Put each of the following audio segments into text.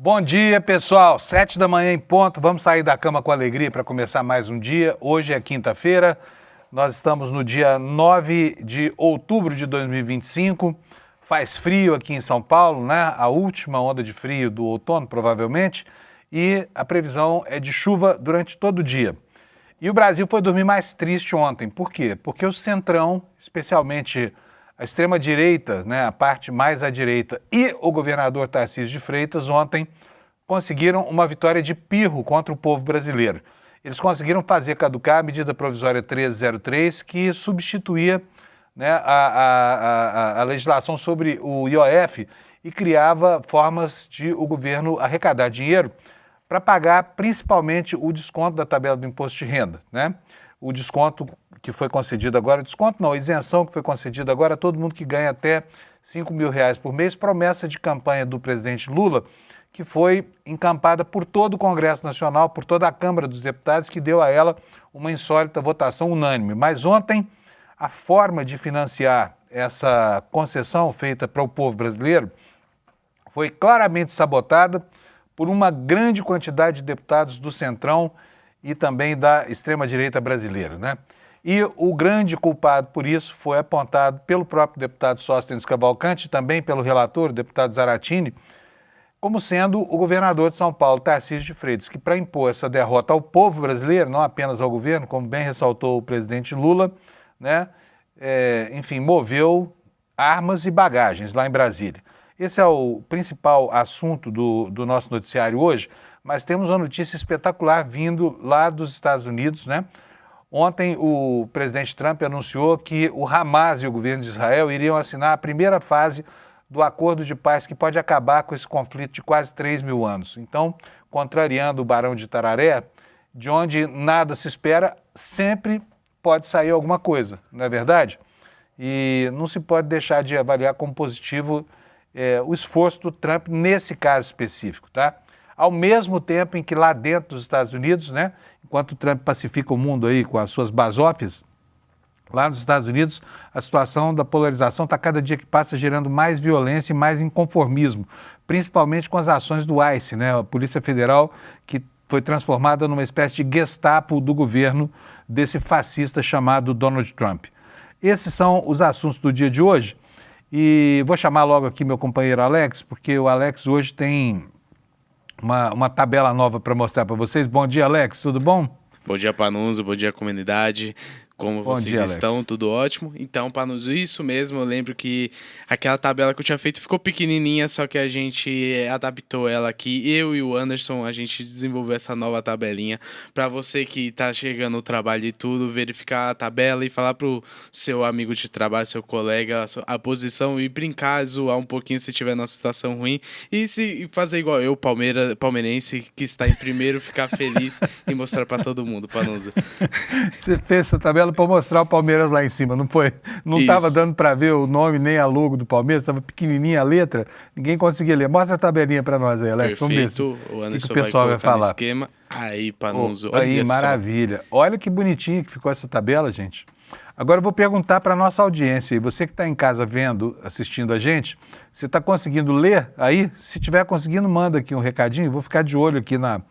Bom dia, pessoal. 7 da manhã em ponto. Vamos sair da cama com alegria para começar mais um dia. Hoje é quinta-feira. Nós estamos no dia 9 de outubro de 2025. Faz frio aqui em São Paulo, né? A última onda de frio do outono, provavelmente. E a previsão é de chuva durante todo o dia. E o Brasil foi dormir mais triste ontem. Por quê? Porque o Centrão, especialmente a extrema-direita, né, a parte mais à direita, e o governador Tarcísio de Freitas, ontem conseguiram uma vitória de pirro contra o povo brasileiro. Eles conseguiram fazer caducar a medida provisória 1303, que substituía, né, a legislação sobre o IOF e criava formas de o governo arrecadar dinheiro para pagar principalmente o desconto da tabela do imposto de renda, né? O desconto que foi concedido agora, desconto não, a isenção que foi concedida agora a todo mundo que ganha até R$ 5.000 por mês, promessa de campanha do presidente Lula, que foi encampada por todo o Congresso Nacional, por toda a Câmara dos Deputados, que deu a ela uma insólita votação unânime. Mas ontem, a forma de financiar essa concessão feita para o povo brasileiro foi claramente sabotada por uma grande quantidade de deputados do Centrão e também da extrema-direita brasileira, né? E o grande culpado por isso foi apontado pelo próprio deputado Sóstenes Cavalcante, também pelo relator, o deputado Zaratini, como sendo o governador de São Paulo, Tarcísio de Freitas, que para impor essa derrota ao povo brasileiro, não apenas ao governo, como bem ressaltou o presidente Lula, né, enfim, moveu armas e bagagens lá em Brasília. Esse é o principal assunto do nosso noticiário hoje, mas temos uma notícia espetacular vindo lá dos Estados Unidos, né? Ontem o presidente Trump anunciou que o Hamas e o governo de Israel iriam assinar a primeira fase do acordo de paz que pode acabar com esse conflito de quase 3.000 anos. Então, contrariando o Barão de Tararé, de onde nada se espera, sempre pode sair alguma coisa, não é verdade? E não se pode deixar de avaliar como positivo o esforço do Trump nesse caso específico, tá? Ao mesmo tempo em que lá dentro dos Estados Unidos, né, enquanto o Trump pacifica o mundo aí com as suas basófias, lá nos Estados Unidos a situação da polarização está cada dia que passa gerando mais violência e mais inconformismo, principalmente com as ações do ICE, né, a Polícia Federal, que foi transformada numa espécie de Gestapo do governo desse fascista chamado Donald Trump. Esses são os assuntos do dia de hoje e vou chamar logo aqui meu companheiro Alex, porque o Alex hoje tem uma tabela nova para mostrar para vocês. Bom dia, Alex, tudo bom? Bom dia, Panuso, bom dia, comunidade. Como Bom vocês dia, estão? Alex. Tudo ótimo? Então, Panuso, isso mesmo, eu lembro que aquela tabela que eu tinha feito ficou pequenininha, só que a gente adaptou ela aqui. Eu e o Anderson, a gente desenvolveu essa nova tabelinha para você que tá chegando no trabalho e tudo, verificar a tabela e falar pro seu amigo de trabalho, seu colega, a posição e brincar, zoar um pouquinho se tiver numa situação ruim e se fazer igual eu, palmeirense, que está em primeiro, ficar feliz e mostrar para todo mundo, Panuso. Você fez essa tabela para mostrar o Palmeiras lá em cima, não foi? Não estava Isso. dando para ver o nome nem a logo do Palmeiras, estava pequenininha a letra, ninguém conseguia ler. Mostra a tabelinha para nós aí, Alex. Perfeito, Vamos ver o o Anderson que o pessoal vai colocar no falar. esquema. Aí, Panuso, olha Aí, só. maravilha. Olha que bonitinho que ficou essa tabela, gente. Agora eu vou perguntar para a nossa audiência, e você que está em casa vendo, assistindo a gente, você está conseguindo ler aí? Se estiver conseguindo, manda aqui um recadinho, vou ficar de olho aqui na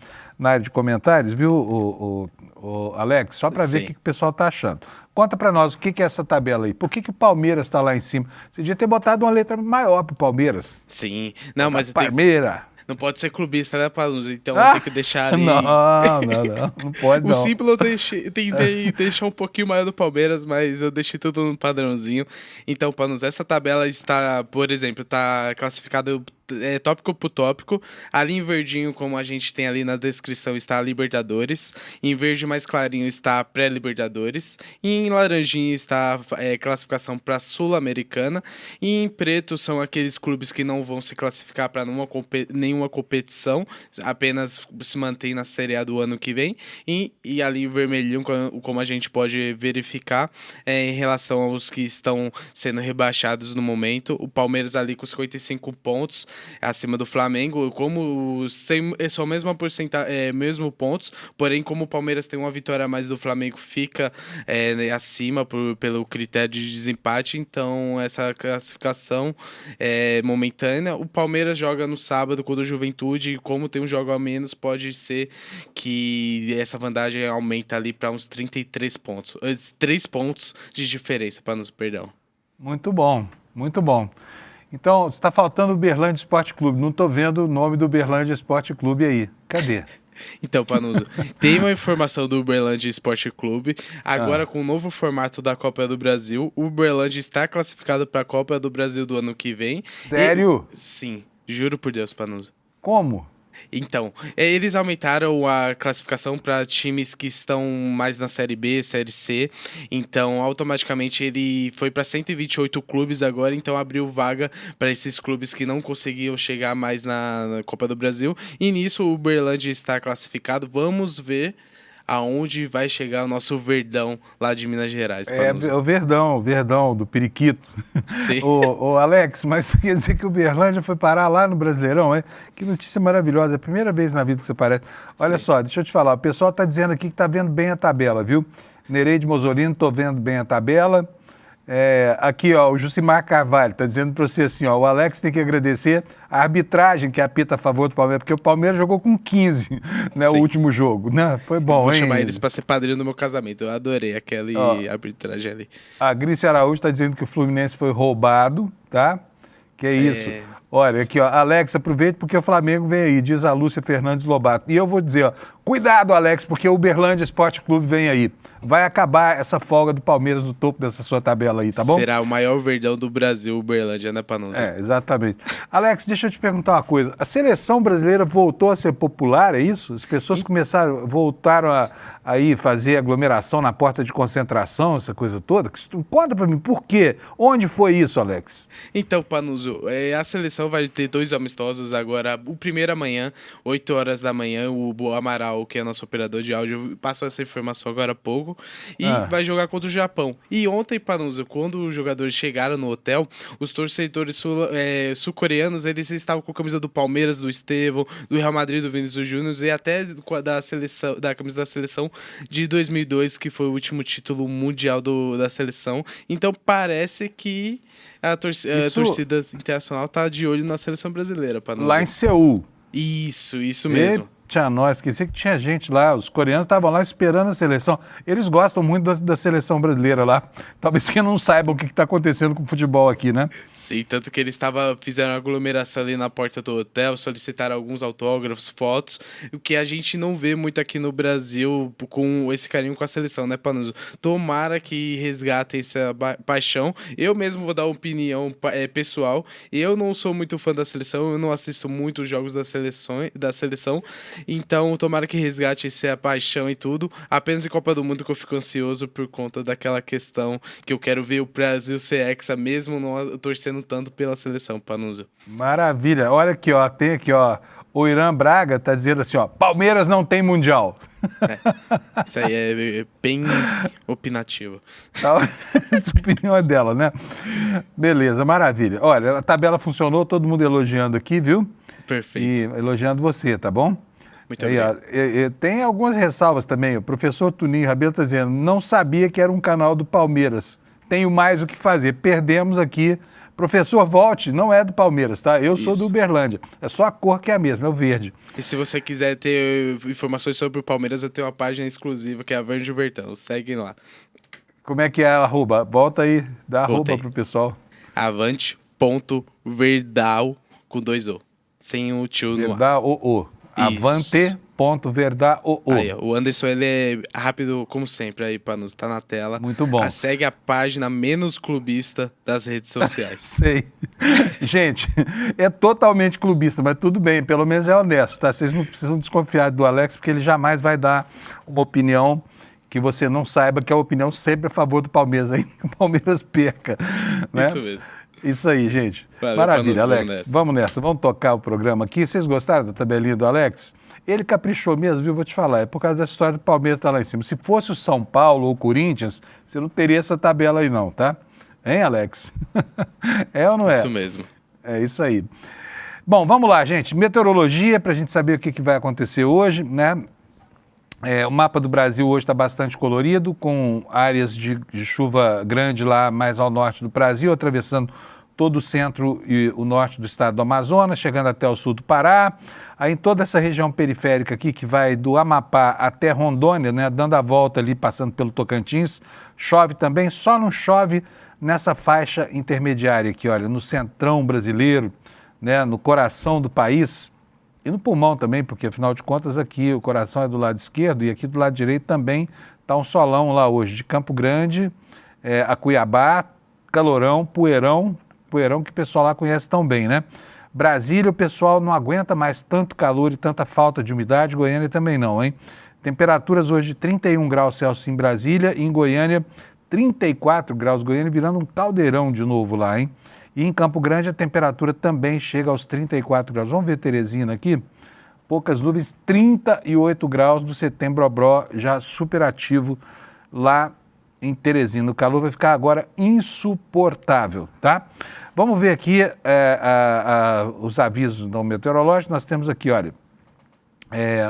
área de comentários, viu, o Alex? Só para ver o Sim. que o pessoal está achando. Conta para nós o que é essa tabela aí, por que o Palmeiras está lá em cima? Você devia ter botado uma letra maior para o Palmeiras. Sim. Não, mas Palmeiras. não pode ser clubista, né, Panuso? Então Ah! tem que deixar ali. Não pode O não. símbolo eu tentei deixar um pouquinho maior do Palmeiras, mas eu deixei tudo no padrãozinho. Então, Panuso, essa tabela está, por exemplo, está classificada tópico por tópico. Ali em verdinho, como a gente tem ali na descrição, está a Libertadores. Em verde mais clarinho está a Pré-Libertadores. E em laranjinha está a classificação para Sul-Americana. E em preto são aqueles clubes que não vão se classificar para nenhuma competição, apenas se mantém na Série A do ano que vem. E ali em vermelhinho, como a gente pode verificar, em relação aos que estão sendo rebaixados no momento, o Palmeiras ali com 55 pontos, acima do Flamengo, como são mesmo pontos, porém como o Palmeiras tem uma vitória a mais do Flamengo, fica acima pelo critério de desempate, então essa classificação é momentânea. O Palmeiras joga no sábado contra o Juventude, e como tem um jogo a menos, pode ser que essa vantagem aumenta ali para uns 33 pontos. 3 pontos de diferença, para nos perdão. Muito bom, muito bom. Então, está faltando o Uberlândia Esporte Clube. Não estou vendo o nome do Uberlândia Esporte Clube aí. Cadê? Então, Panuso, tem uma informação do Uberlândia Esporte Clube. Agora, com o novo formato da Copa do Brasil, o Uberlândia está classificado para a Copa do Brasil do ano que vem. Sério? Sim, juro por Deus, Panuso. Como? Então, eles aumentaram a classificação para times que estão mais na Série B, Série C. Então, automaticamente, ele foi para 128 clubes agora. Então, abriu vaga para esses clubes que não conseguiam chegar mais na Copa do Brasil. E nisso, o Uberlândia está classificado. Vamos ver aonde vai chegar o nosso Verdão lá de Minas Gerais. É o Verdão do Periquito. Sim. Ô, Alex, mas quer dizer que o Uberlândia foi parar lá no Brasileirão, é? Que notícia maravilhosa, é a primeira vez na vida que você aparece. Olha só, deixa eu te falar, o pessoal está dizendo aqui que está vendo bem a tabela, viu? Nereide Mosolino, estou vendo bem a tabela. Aqui, ó, o Jucimar Carvalho está dizendo para você assim, ó, o Alex tem que agradecer a arbitragem que apita a favor do Palmeiras, porque o Palmeiras jogou com 15, né, o último jogo, né? Foi bom, Vou hein? chamar eles para ser padrinho do meu casamento, eu adorei aquela arbitragem ali. A Grícia Araújo está dizendo que o Fluminense foi roubado, tá? Que é isso. Olha, aqui, ó, Alex, aproveite porque o Flamengo vem aí, diz a Lúcia Fernandes Lobato. E eu vou dizer, ó, cuidado, Alex, porque o Uberlândia Esporte Clube vem aí. Vai acabar essa folga do Palmeiras no topo dessa sua tabela aí, tá bom? Será o maior Verdão do Brasil, Uberlândia, né, Panuso? Exatamente. Alex, deixa eu te perguntar uma coisa. A seleção brasileira voltou a ser popular, é isso? As pessoas voltaram a ir fazer aglomeração na porta de concentração, essa coisa toda? Conta pra mim, por quê? Onde foi isso, Alex? Então, Panuso, a seleção vai ter 2 amistosos agora. O primeiro amanhã, 8 horas da manhã, o Amaral, que é nosso operador de áudio, passou essa informação agora há pouco. E vai jogar contra o Japão. E ontem, Panuso, quando os jogadores chegaram no hotel, os torcedores sul-coreanos, eles estavam com a camisa do Palmeiras, do Estevão, do Real Madrid, do Vinícius Júnior e até da camisa da seleção de 2002, que foi o último título mundial da seleção. Então parece que a torcida internacional está de olho na seleção brasileira, Panuso. Lá em Seul. Isso mesmo. Tinha nós, esqueci que tinha gente lá, os coreanos estavam lá esperando a seleção. Eles gostam muito da seleção brasileira lá. Talvez que não saibam o que está acontecendo com o futebol aqui, né? Sim, tanto que eles fizeram aglomeração ali na porta do hotel, solicitaram alguns autógrafos, fotos, o que a gente não vê muito aqui no Brasil com esse carinho com a seleção, né, Panuso? Tomara que resgatem essa paixão. Eu mesmo vou dar uma opinião pessoal. Eu não sou muito fã da seleção, eu não assisto muito os jogos da seleção. Então, tomara que resgate essa paixão e tudo. Apenas em Copa do Mundo que eu fico ansioso por conta daquela questão que eu quero ver o Brasil ser hexa, mesmo não torcendo tanto pela seleção, Panuso. Maravilha. Olha aqui, ó, tem aqui, ó, o Irã Braga tá dizendo assim, ó, Palmeiras não tem Mundial. Isso aí é bem opinativo. Essa opinião é dela, né? Beleza, maravilha. Olha, a tabela funcionou, todo mundo elogiando aqui, viu? Perfeito. E elogiando você, tá bom? Muito obrigado. Tem algumas ressalvas também. O professor Tuninho Rabelo está dizendo, não sabia que era um canal do Palmeiras. Tenho mais o que fazer. Perdemos aqui. Professor, volte, não é do Palmeiras, tá? Eu sou do Uberlândia. É só a cor que é a mesma, é o verde. E se você quiser ter informações sobre o Palmeiras, eu tenho uma página exclusiva que é a Verde Vertão. Segue lá. Como é que é a arroba? Volta aí, dá arroba pro pessoal. Avante.verdal com 2 O. Sem o tio no ar. Verdal. Avante.verdao. Aí, o Anderson, ele é rápido, como sempre, aí, Panuso, tá na tela. Muito bom. Segue a página menos clubista das redes sociais. Sei. Gente, é totalmente clubista, mas tudo bem, pelo menos é honesto, tá? Vocês não precisam desconfiar do Alex, porque ele jamais vai dar uma opinião que você não saiba, que é a opinião sempre a favor do Palmeiras, aí que o Palmeiras perca. Né? Isso mesmo. Isso aí, gente. Valeu, maravilha, Panuso, Alex. Vamos nessa, vamos tocar o programa aqui. Vocês gostaram da tabelinha do Alex? Ele caprichou mesmo, viu? Vou te falar, é por causa dessa história do Palmeiras estar lá em cima. Se fosse o São Paulo ou o Corinthians, você não teria essa tabela aí não, tá? Hein, Alex? É ou não é? Isso mesmo. É isso aí. Bom, vamos lá, gente. Meteorologia, para a gente saber o que vai acontecer hoje, né? O mapa do Brasil hoje está bastante colorido, com áreas de chuva grande lá mais ao norte do Brasil, atravessando todo o centro e o norte do estado do Amazonas, chegando até o sul do Pará. Aí em toda essa região periférica aqui, que vai do Amapá até Rondônia, né, dando a volta ali, passando pelo Tocantins, chove também, só não chove nessa faixa intermediária aqui, olha, no centrão brasileiro, né, no coração do país, e no pulmão também, porque afinal de contas aqui o coração é do lado esquerdo e aqui do lado direito também está um solão lá hoje, de Campo Grande a Cuiabá, calorão, poeirão que o pessoal lá conhece tão bem, né? Brasília, o pessoal não aguenta mais tanto calor e tanta falta de umidade, Goiânia também não, hein? Temperaturas hoje de 31 graus Celsius em Brasília e em Goiânia 34 graus, Goiânia virando um caldeirão de novo lá, hein? E em Campo Grande a temperatura também chega aos 34 graus. Vamos ver Teresina aqui, poucas nuvens, 38 graus do Setembro-Obró, já super ativo lá em Teresina. O calor vai ficar agora insuportável, tá? Vamos ver aqui os avisos do meteorológico. Nós temos aqui, olha,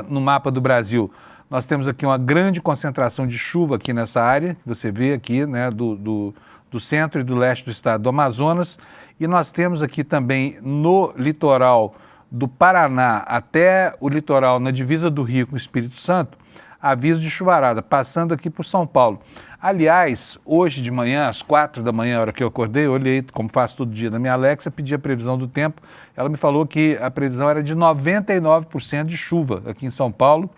no mapa do Brasil, nós temos aqui uma grande concentração de chuva aqui nessa área, que você vê aqui, né, do centro e do leste do estado do Amazonas. E nós temos aqui também no litoral do Paraná até o litoral na divisa do Rio com o Espírito Santo, aviso de chuvarada, passando aqui por São Paulo. Aliás, hoje de manhã, às 4 da manhã, a hora que eu acordei, eu olhei, como faço todo dia na minha Alexa, pedi a previsão do tempo. Ela me falou que a previsão era de 99% de chuva aqui em São Paulo.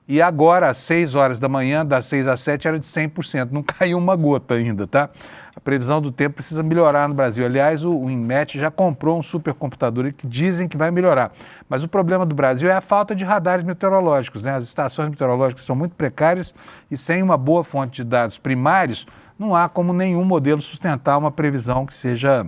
E agora, às 6 horas da manhã, das 6 às 7, era de 100%. Não caiu uma gota ainda, tá? A previsão do tempo precisa melhorar no Brasil. Aliás, o INMET já comprou um supercomputador que dizem que vai melhorar. Mas o problema do Brasil é a falta de radares meteorológicos, né? As estações meteorológicas são muito precárias e sem uma boa fonte de dados primários, não há como nenhum modelo sustentar uma previsão que seja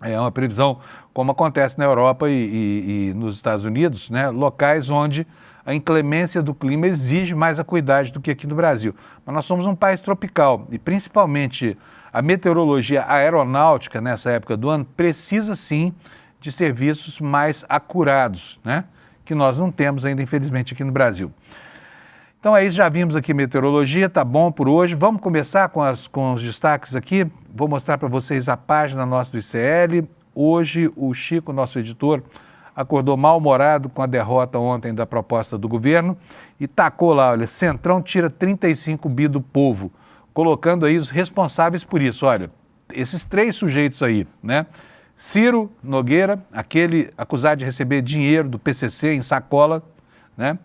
uma previsão como acontece na Europa e nos Estados Unidos, né? Locais onde a inclemência do clima exige mais acuidade do que aqui no Brasil. Mas nós somos um país tropical e principalmente a meteorologia aeronáutica nessa época do ano precisa sim de serviços mais acurados, né? Que nós não temos ainda, infelizmente, aqui no Brasil. Então é isso, já vimos aqui meteorologia, tá bom por hoje. Vamos começar com os destaques aqui. Vou mostrar para vocês a página nossa do ICL. Hoje o Chico, nosso editor, acordou mal-humorado com a derrota ontem da proposta do governo e tacou lá, olha, Centrão tira 35 bi do povo, colocando aí os responsáveis por isso. Olha, esses 3 sujeitos aí, né? Ciro Nogueira, aquele acusado de receber dinheiro do PCC em sacola, né?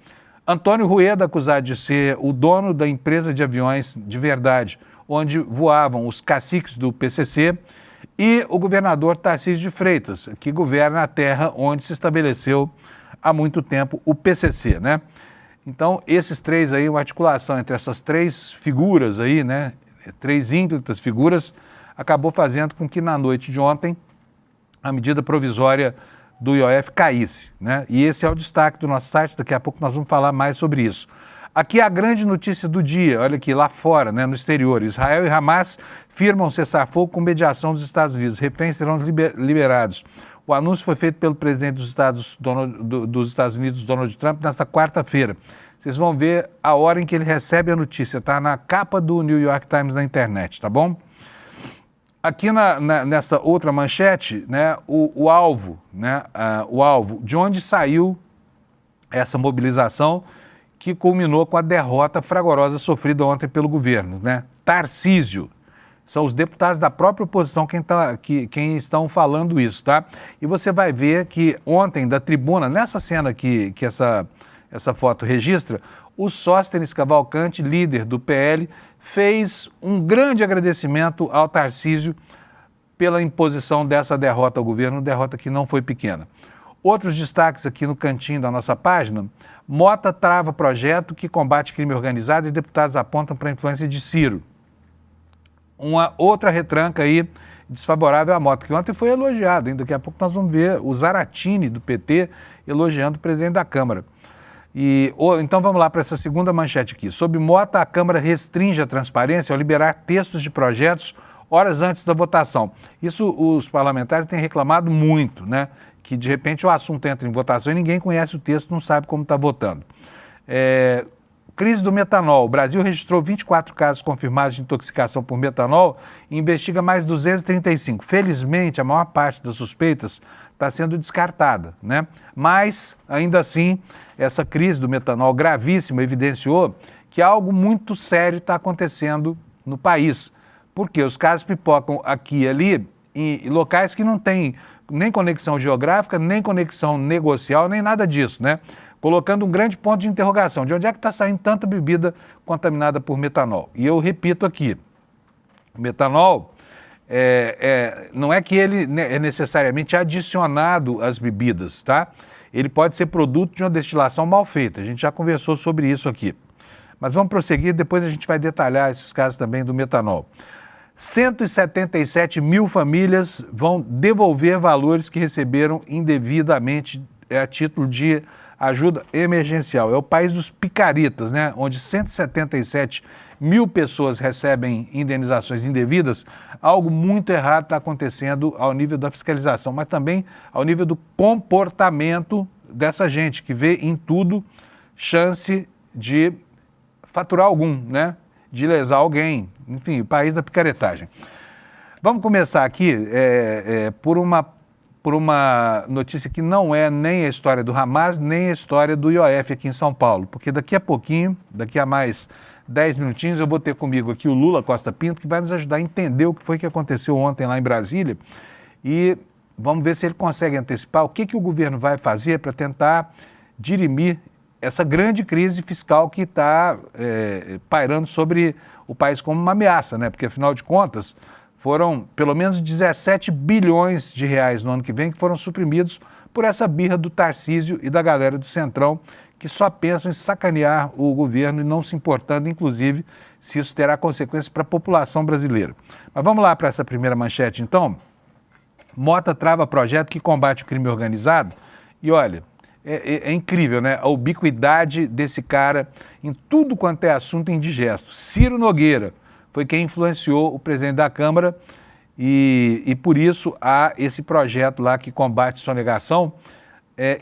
Antônio Rueda, acusado de ser o dono da empresa de aviões de verdade, onde voavam os caciques do PCC, e o governador Tarcísio de Freitas, que governa a terra onde se estabeleceu há muito tempo o PCC, né? Então, esses 3 aí, uma articulação entre essas 3 figuras aí, né? 3 ínclitas figuras, acabou fazendo com que na noite de ontem a medida provisória do IOF caísse, né? E esse é o destaque do nosso site, daqui a pouco nós vamos falar mais sobre isso. Aqui a grande notícia do dia, olha aqui, lá fora, né, no exterior, Israel e Hamas firmam cessar-fogo com mediação dos Estados Unidos, reféns serão liberados. O anúncio foi feito pelo presidente dos Estados Unidos, Donald Trump, nesta quarta-feira. Vocês vão ver a hora em que ele recebe a notícia, tá na capa do New York Times na internet, tá bom? Aqui nessa outra manchete, né, o alvo, né, o alvo, de onde saiu essa mobilização que culminou com a derrota fragorosa sofrida ontem pelo governo, né? Tarcísio. São os deputados da própria oposição quem estão falando isso, tá? E você vai ver que ontem, da tribuna, nessa cena que essa foto registra, o Sóstenes Cavalcante, líder do PL, fez um grande agradecimento ao Tarcísio pela imposição dessa derrota ao governo, derrota que não foi pequena. Outros destaques aqui no cantinho da nossa página: Mota trava projeto que combate crime organizado e deputados apontam para a influência de Ciro. Uma outra retranca aí desfavorável à Mota, que ontem foi elogiado, hein? Daqui a pouco nós vamos ver o Zaratini do PT elogiando o presidente da Câmara. Então vamos lá para essa segunda manchete aqui. Sob Mota, a Câmara restringe a transparência ao liberar textos de projetos horas antes da votação. Isso os parlamentares têm reclamado muito, né? que de repente o assunto entra em votação e ninguém conhece o texto, não sabe como está votando. Crise do metanol. O Brasil registrou 24 casos confirmados de intoxicação por metanol e investiga mais 235. Felizmente, a maior parte das suspeitas está sendo descartada, né? Mas, ainda assim, essa crise do metanol gravíssima evidenciou que algo muito sério está acontecendo no país. Porque os casos pipocam aqui e ali em locais que não têm nem conexão geográfica, nem conexão negocial, nem nada disso, né? Colocando um grande ponto de interrogação. De onde é que está saindo tanta bebida contaminada por metanol? E eu repito aqui, o metanol não é que ele é necessariamente adicionado às bebidas, tá? Ele pode ser produto de uma destilação mal feita. A gente já conversou sobre isso aqui. Mas vamos prosseguir, depois a gente vai detalhar esses casos também do metanol. 177 mil famílias vão devolver valores que receberam indevidamente a título de ajuda emergencial. É o país dos picaritas, né? Onde 177 mil pessoas recebem indenizações indevidas. Algo muito errado está acontecendo ao nível da fiscalização, mas também ao nível do comportamento dessa gente, que vê em tudo chance de faturar algum, né? De lesar alguém. Enfim, o país da picaretagem. Vamos começar aqui por uma notícia que não é nem a história do Hamas, nem a história do IOF aqui em São Paulo, porque daqui a pouquinho, daqui a mais 10 minutinhos, eu vou ter comigo aqui o Lula Costa Pinto, que vai nos ajudar a entender o que foi que aconteceu ontem lá em Brasília e vamos ver se ele consegue antecipar o que o governo vai fazer para tentar dirimir essa grande crise fiscal que está pairando sobre o país como uma ameaça, né? Porque, afinal de contas, foram pelo menos 17 bilhões de reais no ano que vem que foram suprimidos por essa birra do Tarcísio e da galera do Centrão, que só pensam em sacanear o governo e não se importando, inclusive, se isso terá consequências para a população brasileira. Mas vamos lá para essa primeira manchete, então. Mota trava projeto que combate o crime organizado e, olha, é incrível, né? A ubiquidade desse cara em tudo quanto é assunto indigesto. Ciro Nogueira foi quem influenciou o presidente da Câmara e por isso há esse projeto lá que combate sonegação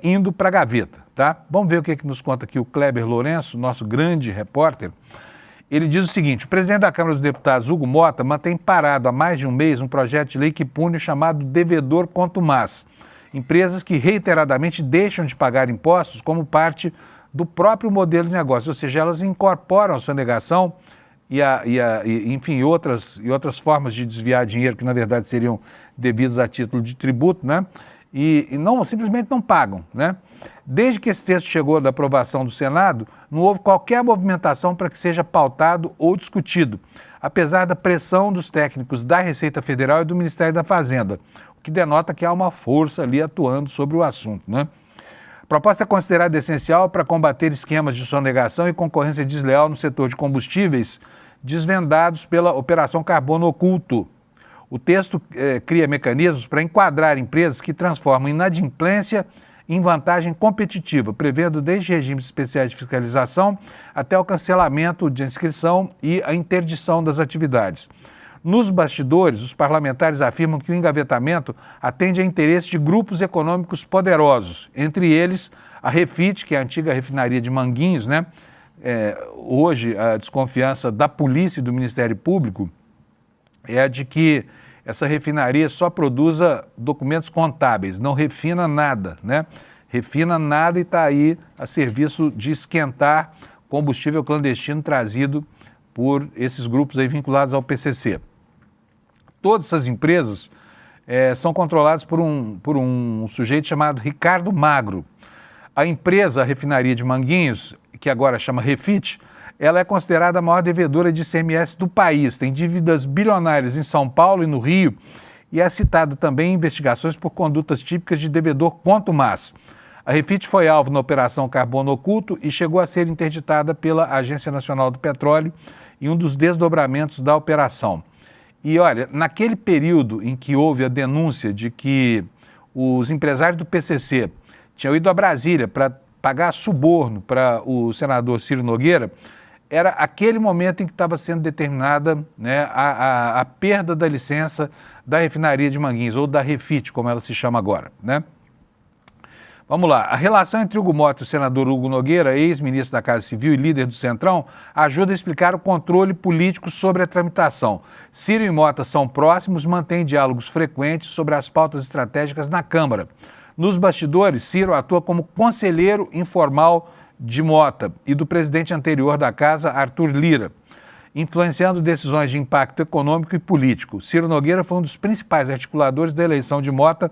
indo para a gaveta, tá? Vamos ver o que nos conta aqui o Kleber Lourenço, nosso grande repórter. Ele diz o seguinte: o presidente da Câmara dos Deputados, Hugo Mota, mantém parado há mais de um mês um projeto de lei que pune o chamado devedor contumaz. Empresas que reiteradamente deixam de pagar impostos como parte do próprio modelo de negócio, ou seja, elas incorporam a sonegação enfim, outras formas de desviar dinheiro que, na verdade, seriam devidos a título de tributo, né? E simplesmente não pagam, né? Desde que esse texto chegou da aprovação do Senado, não houve qualquer movimentação para que seja pautado ou discutido, apesar da pressão dos técnicos da Receita Federal e do Ministério da Fazenda, o que denota que há uma força ali atuando sobre o assunto, né? A proposta é considerada essencial para combater esquemas de sonegação e concorrência desleal no setor de combustíveis desvendados pela Operação Carbono Oculto. O texto cria mecanismos para enquadrar empresas que transformam inadimplência em vantagem competitiva, prevendo desde regimes especiais de fiscalização até o cancelamento de inscrição e a interdição das atividades. Nos bastidores, os parlamentares afirmam que o engavetamento atende a interesses de grupos econômicos poderosos, entre eles a Refit, que é a antiga refinaria de Manguinhos, né? Hoje, a desconfiança da polícia e do Ministério Público é a de que essa refinaria só produza documentos contábeis, não refina nada, né? Refina nada e está aí a serviço de esquentar combustível clandestino trazido por esses grupos aí vinculados ao PCC. Todas essas empresas são controladas por um sujeito chamado Ricardo Magro. A empresa, a refinaria de Manguinhos, que agora chama Refit, ela é considerada a maior devedora de ICMS do país. Tem dívidas bilionárias em São Paulo e no Rio e é citada também em investigações por condutas típicas de devedor contumaz. A Refit foi alvo na Operação Carbono Oculto e chegou a ser interditada pela Agência Nacional do Petróleo em um dos desdobramentos da operação. E olha, naquele período em que houve a denúncia de que os empresários do PCC tinham ido a Brasília para pagar suborno para o senador Ciro Nogueira, era aquele momento em que estava sendo determinada, né, a perda da licença da refinaria de Manguinhos, ou da Refit, como ela se chama agora, né? Vamos lá. A relação entre Hugo Mota e o senador Hugo Nogueira, ex-ministro da Casa Civil e líder do Centrão, ajuda a explicar o controle político sobre a tramitação. Ciro e Mota são próximos, mantêm diálogos frequentes sobre as pautas estratégicas na Câmara. Nos bastidores, Ciro atua como conselheiro informal de Mota e do presidente anterior da Casa, Arthur Lira, influenciando decisões de impacto econômico e político. Ciro Nogueira foi um dos principais articuladores da eleição de Mota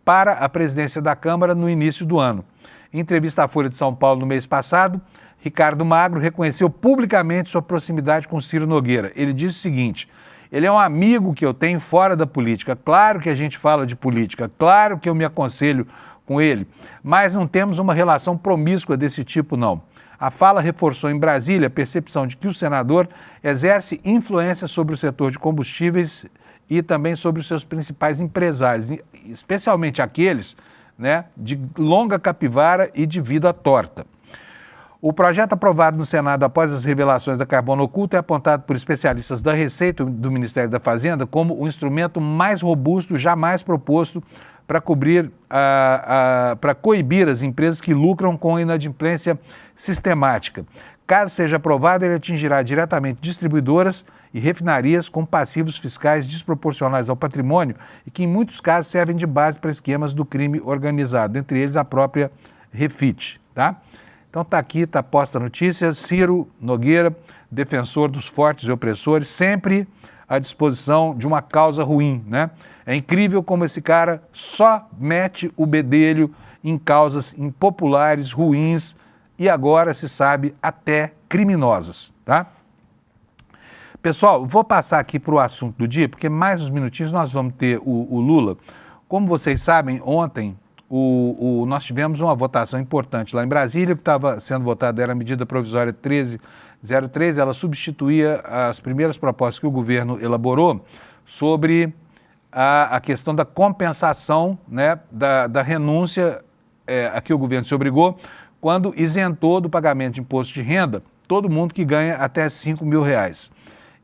para a presidência da Câmara no início do ano. Em entrevista à Folha de São Paulo no mês passado, Ricardo Magro reconheceu publicamente sua proximidade com Ciro Nogueira. Ele disse o seguinte: ele é um amigo que eu tenho fora da política. Claro que a gente fala de política, claro que eu me aconselho com ele, mas não temos uma relação promíscua desse tipo, não. A fala reforçou em Brasília a percepção de que o senador exerce influência sobre o setor de combustíveis e também sobre os seus principais empresários, especialmente aqueles, né, de longa capivara e de vida torta. O projeto aprovado no Senado após as revelações da Carbono Oculto é apontado por especialistas da Receita e do Ministério da Fazenda como o instrumento mais robusto jamais proposto para coibir as empresas que lucram com inadimplência sistemática. Caso seja aprovado, ele atingirá diretamente distribuidoras e refinarias com passivos fiscais desproporcionais ao patrimônio e que, em muitos casos, servem de base para esquemas do crime organizado, entre eles a própria Refit, tá? Então está aqui, está posta a notícia. Ciro Nogueira, defensor dos fortes e opressores, sempre à disposição de uma causa ruim, né? É incrível como esse cara só mete o bedelho em causas impopulares, ruins e agora se sabe até criminosas, tá? Pessoal, vou passar aqui para o assunto do dia, porque mais uns minutinhos nós vamos ter o Lula. Como vocês sabem, ontem nós tivemos uma votação importante lá em Brasília. O que estava sendo votado era a medida provisória 1303, ela substituía as primeiras propostas que o governo elaborou sobre a questão da compensação, né, da renúncia a que o governo se obrigou quando isentou do pagamento de imposto de renda todo mundo que ganha até R$5.000.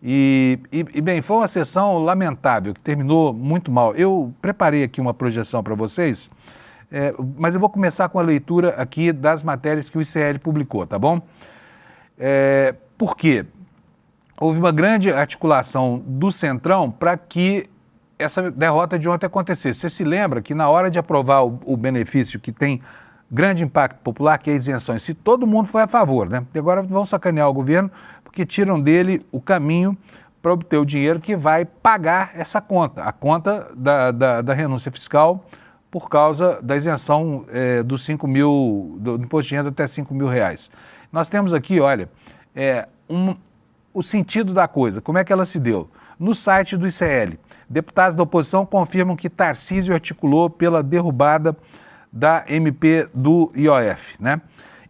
E bem, foi uma sessão lamentável, que terminou muito mal. Eu preparei aqui uma projeção para vocês, mas eu vou começar com a leitura aqui das matérias que o ICL publicou, tá bom? Por quê? Houve uma grande articulação do Centrão para que essa derrota de ontem acontecesse. Você se lembra que na hora de aprovar o benefício que tem grande impacto popular, que é a isenção, se todo mundo foi a favor, né? E agora vão sacanear o governo porque tiram dele o caminho para obter o dinheiro que vai pagar essa conta, a conta da renúncia fiscal por causa da isenção dos do imposto de renda até R$5.000. Nós temos aqui, olha, o sentido da coisa, como é que ela se deu? No site do ICL, deputados da oposição confirmam que Tarcísio articulou pela derrubada da MP do IOF, né?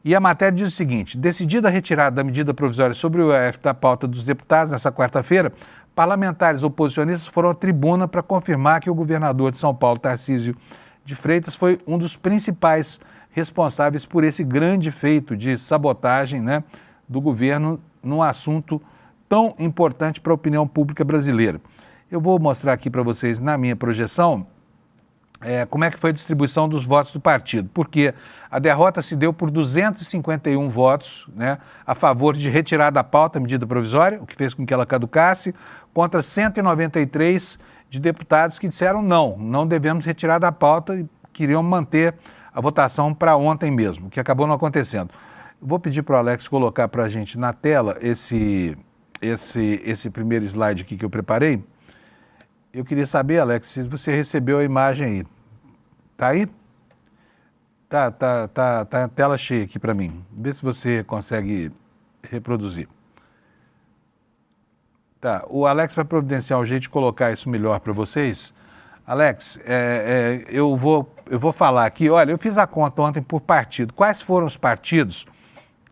E a matéria diz o seguinte: decidida a retirada da medida provisória sobre o IOF da pauta dos deputados nesta quarta-feira, parlamentares oposicionistas foram à tribuna para confirmar que o governador de São Paulo, Tarcísio de Freitas, foi um dos principais responsáveis por esse grande feito de sabotagem, né, do governo num assunto tão importante para a opinião pública brasileira. Eu vou mostrar aqui para vocês na minha projeção como é que foi a distribuição dos votos do partido, porque a derrota se deu por 251 votos, né, a favor de retirar da pauta a medida provisória, o que fez com que ela caducasse, contra 193 de deputados que disseram não devemos retirar da pauta e queriam manter a votação para ontem mesmo, o que acabou não acontecendo. Eu vou pedir para o Alex colocar para a gente na tela esse primeiro slide aqui que eu preparei. Eu queria saber, Alex, se você recebeu a imagem aí. Tá aí? Tá a tela cheia aqui para mim. Vê se você consegue reproduzir. Tá, o Alex vai providenciar um jeito de colocar isso melhor para vocês. Alex, eu vou falar aqui, olha, eu fiz a conta ontem por partido. Quais foram os partidos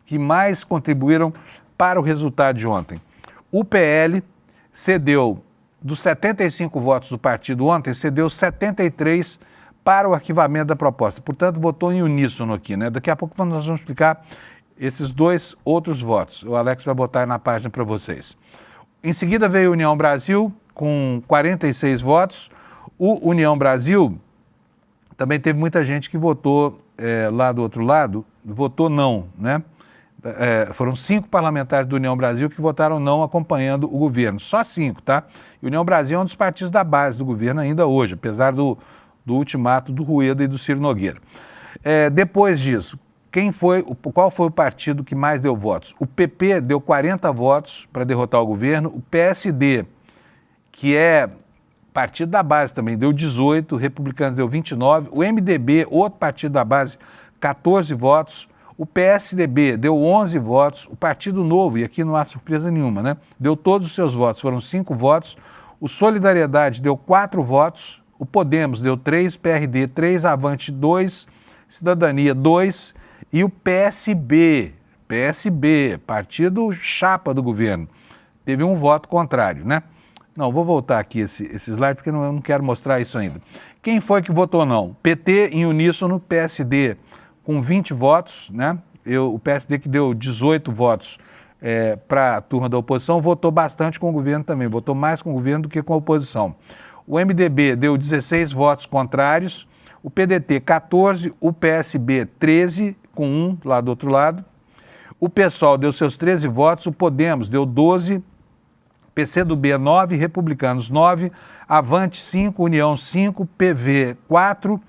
que mais contribuíram para o resultado de ontem? O PL cedeu, dos 75 votos do partido ontem, cedeu 73 para o arquivamento da proposta. Portanto, votou em uníssono aqui, né? Daqui a pouco nós vamos explicar esses dois outros votos. O Alex vai botar aí na página para vocês. Em seguida veio a União Brasil, com 46 votos. O União Brasil também teve muita gente que votou lá do outro lado, votou não, né? Foram 5 parlamentares do União Brasil que votaram não acompanhando o governo. Só 5, tá? E o União Brasil é um dos partidos da base do governo ainda hoje, apesar do ultimato do Rueda e do Ciro Nogueira. Depois disso, qual foi o partido que mais deu votos? O PP deu 40 votos para derrotar o governo, o PSD, que é partido da base também, deu 18, o Republicanos deu 29, o MDB, outro partido da base, 14 votos, o PSDB deu 11 votos, o Partido Novo, e aqui não há surpresa nenhuma, né? Deu todos os seus votos, foram 5 votos, o Solidariedade deu 4 votos, o Podemos deu 3, PRD 3, Avante 2, Cidadania 2 e o PSB, partido chapa do governo, teve um voto contrário, né? Não, vou voltar aqui esse slide porque eu não quero mostrar isso ainda. Quem foi que votou não? PT em uníssono, PSD com 20 votos, né? O PSD que deu 18 votos para a turma da oposição, votou bastante com o governo também, votou mais com o governo do que com a oposição. O MDB deu 16 votos contrários, o PDT 14, o PSB 13, com 1 lá do outro lado, o PSOL deu seus 13 votos, o Podemos deu 12, PCdoB 9, Republicanos 9, Avante 5, União 5, PV 4,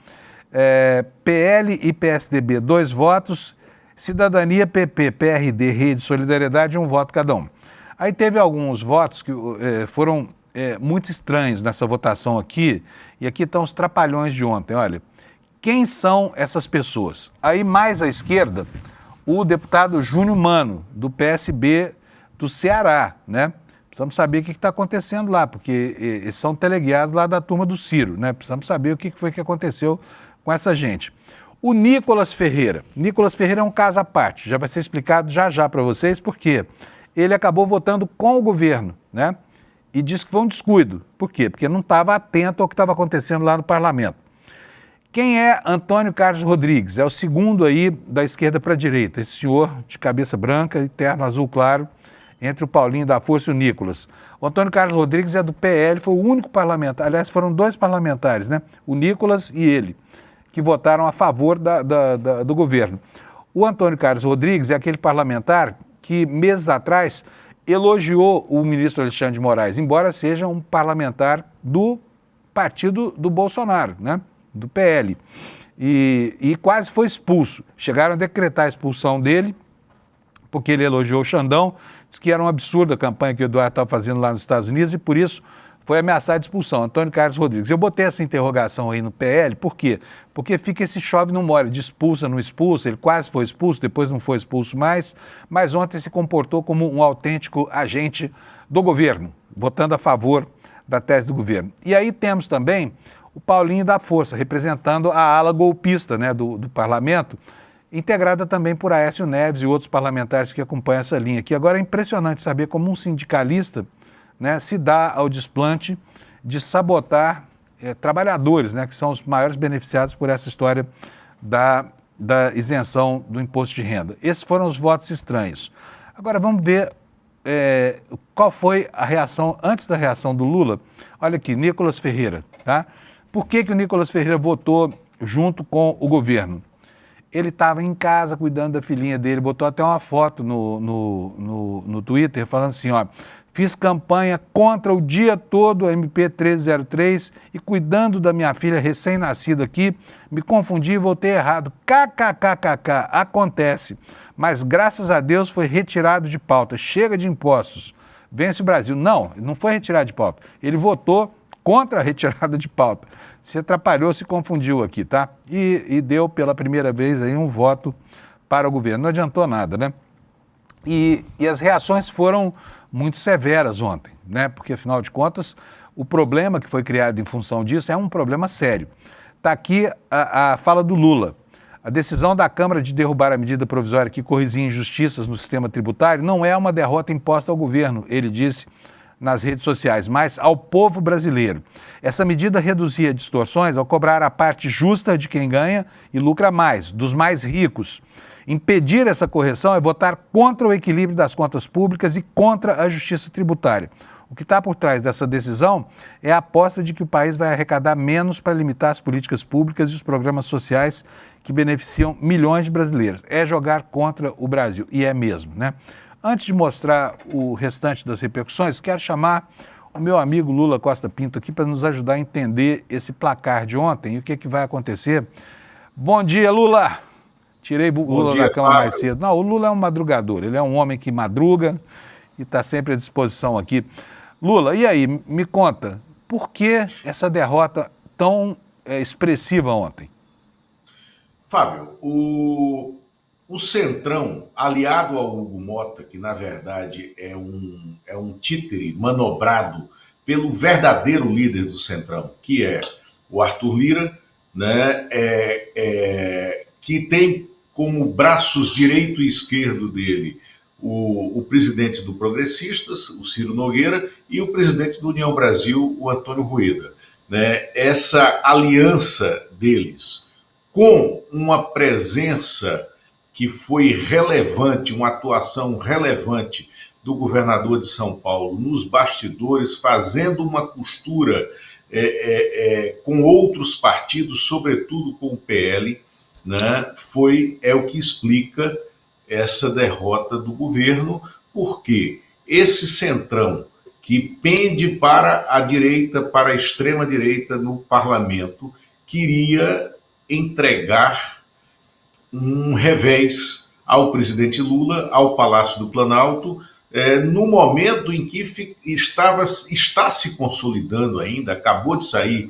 PL e PSDB 2 votos, Cidadania, PP, PRD, Rede, Solidariedade 1 voto cada um. Aí teve alguns votos que foram muito estranhos nessa votação aqui, e aqui estão os trapalhões de ontem, olha. Quem são essas pessoas? Aí mais à esquerda, o deputado Júnior Mano, do PSB do Ceará, né? Precisamos saber o que está acontecendo lá, porque eles são teleguiados lá da turma do Ciro, né? Precisamos saber o que foi que aconteceu com essa gente. O Nicolas Ferreira. Nicolas Ferreira é um caso à parte, já vai ser explicado já para vocês, porque ele acabou votando com o governo, né? E disse que foi um descuido. Por quê? Porque não estava atento ao que estava acontecendo lá no parlamento. Quem é Antônio Carlos Rodrigues? É o segundo aí da esquerda para a direita, esse senhor de cabeça branca e terno azul claro, entre o Paulinho da Força e o Nicolas. O Antônio Carlos Rodrigues é do PL, foi o único parlamentar, aliás, foram 2 parlamentares, né? O Nicolas e ele, que votaram a favor do governo. O Antônio Carlos Rodrigues é aquele parlamentar que, meses atrás, elogiou o ministro Alexandre de Moraes, embora seja um parlamentar do partido do Bolsonaro, né? Do PL. E quase foi expulso. Chegaram a decretar a expulsão dele, porque ele elogiou o Xandão, disse que era um absurdo a campanha que o Eduardo estava fazendo lá nos Estados Unidos e por isso foi ameaçado de expulsão. Antônio Carlos Rodrigues. Eu botei essa interrogação aí no PL, por quê? Porque fica esse chove não molha, de expulsa, não expulsa, ele quase foi expulso, depois não foi expulso mais, mas ontem se comportou como um autêntico agente do governo, votando a favor da tese do governo. E aí temos também o Paulinho da Força, representando a ala golpista, né, do parlamento, integrada também por Aécio Neves e outros parlamentares que acompanham essa linha aqui. Agora é impressionante saber como um sindicalista, né, se dá ao desplante de sabotar trabalhadores, né, que são os maiores beneficiados por essa história da isenção do imposto de renda. Esses foram os votos estranhos. Agora vamos ver qual foi a reação, antes da reação do Lula. Olha aqui, Nicolas Ferreira, tá? Por que o Nicolas Ferreira votou junto com o governo? Ele estava em casa cuidando da filhinha dele, botou até uma foto no Twitter falando assim, ó, fiz campanha contra o dia todo a MP 1303 e cuidando da minha filha recém-nascida aqui, me confundi e votei errado. KKKKK, acontece, mas graças a Deus foi retirado de pauta, chega de impostos, vence o Brasil. Não, não foi retirado de pauta, ele votou contra a retirada de pauta. Se atrapalhou, se confundiu aqui, tá? E deu pela primeira vez aí um voto para o governo. Não adiantou nada, né? E as reações foram muito severas ontem, né? Porque, afinal de contas, o problema que foi criado em função disso é um problema sério. Está aqui a fala do Lula. A decisão da Câmara de derrubar a medida provisória que corrigia injustiças no sistema tributário não é uma derrota imposta ao governo, ele disse nas redes sociais, mas ao povo brasileiro. Essa medida reduzia distorções ao cobrar a parte justa de quem ganha e lucra mais, dos mais ricos. Impedir essa correção é votar contra o equilíbrio das contas públicas e contra a justiça tributária. O que está por trás dessa decisão é a aposta de que o país vai arrecadar menos para limitar as políticas públicas e os programas sociais que beneficiam milhões de brasileiros. É jogar contra o Brasil, e é mesmo, né? Antes de mostrar o restante das repercussões, quero chamar o meu amigo Lula Costa Pinto aqui para nos ajudar a entender esse placar de ontem e o que vai acontecer. Bom dia, Lula! Tirei o Lula da cama mais cedo. Não, o Lula é um madrugador, ele é um homem que madruga e está sempre à disposição aqui. Lula, e aí, me conta, por que essa derrota tão expressiva ontem? Fábio, o Centrão, aliado ao Hugo Mota, que na verdade é um títere manobrado pelo verdadeiro líder do Centrão, que é o Arthur Lira, né, que tem como braços direito e esquerdo dele o presidente do Progressistas, o Ciro Nogueira, e o presidente do União Brasil, o Antônio Rueda. Né? Essa aliança deles, com uma presença que foi relevante, uma atuação relevante do governador de São Paulo nos bastidores, fazendo uma costura com outros partidos, sobretudo com o PL, né? É o que explica essa derrota do governo, porque esse centrão que pende para a direita, para a extrema-direita no parlamento, queria entregar um revés ao presidente Lula, ao Palácio do Planalto, no momento em que está se consolidando ainda, acabou de sair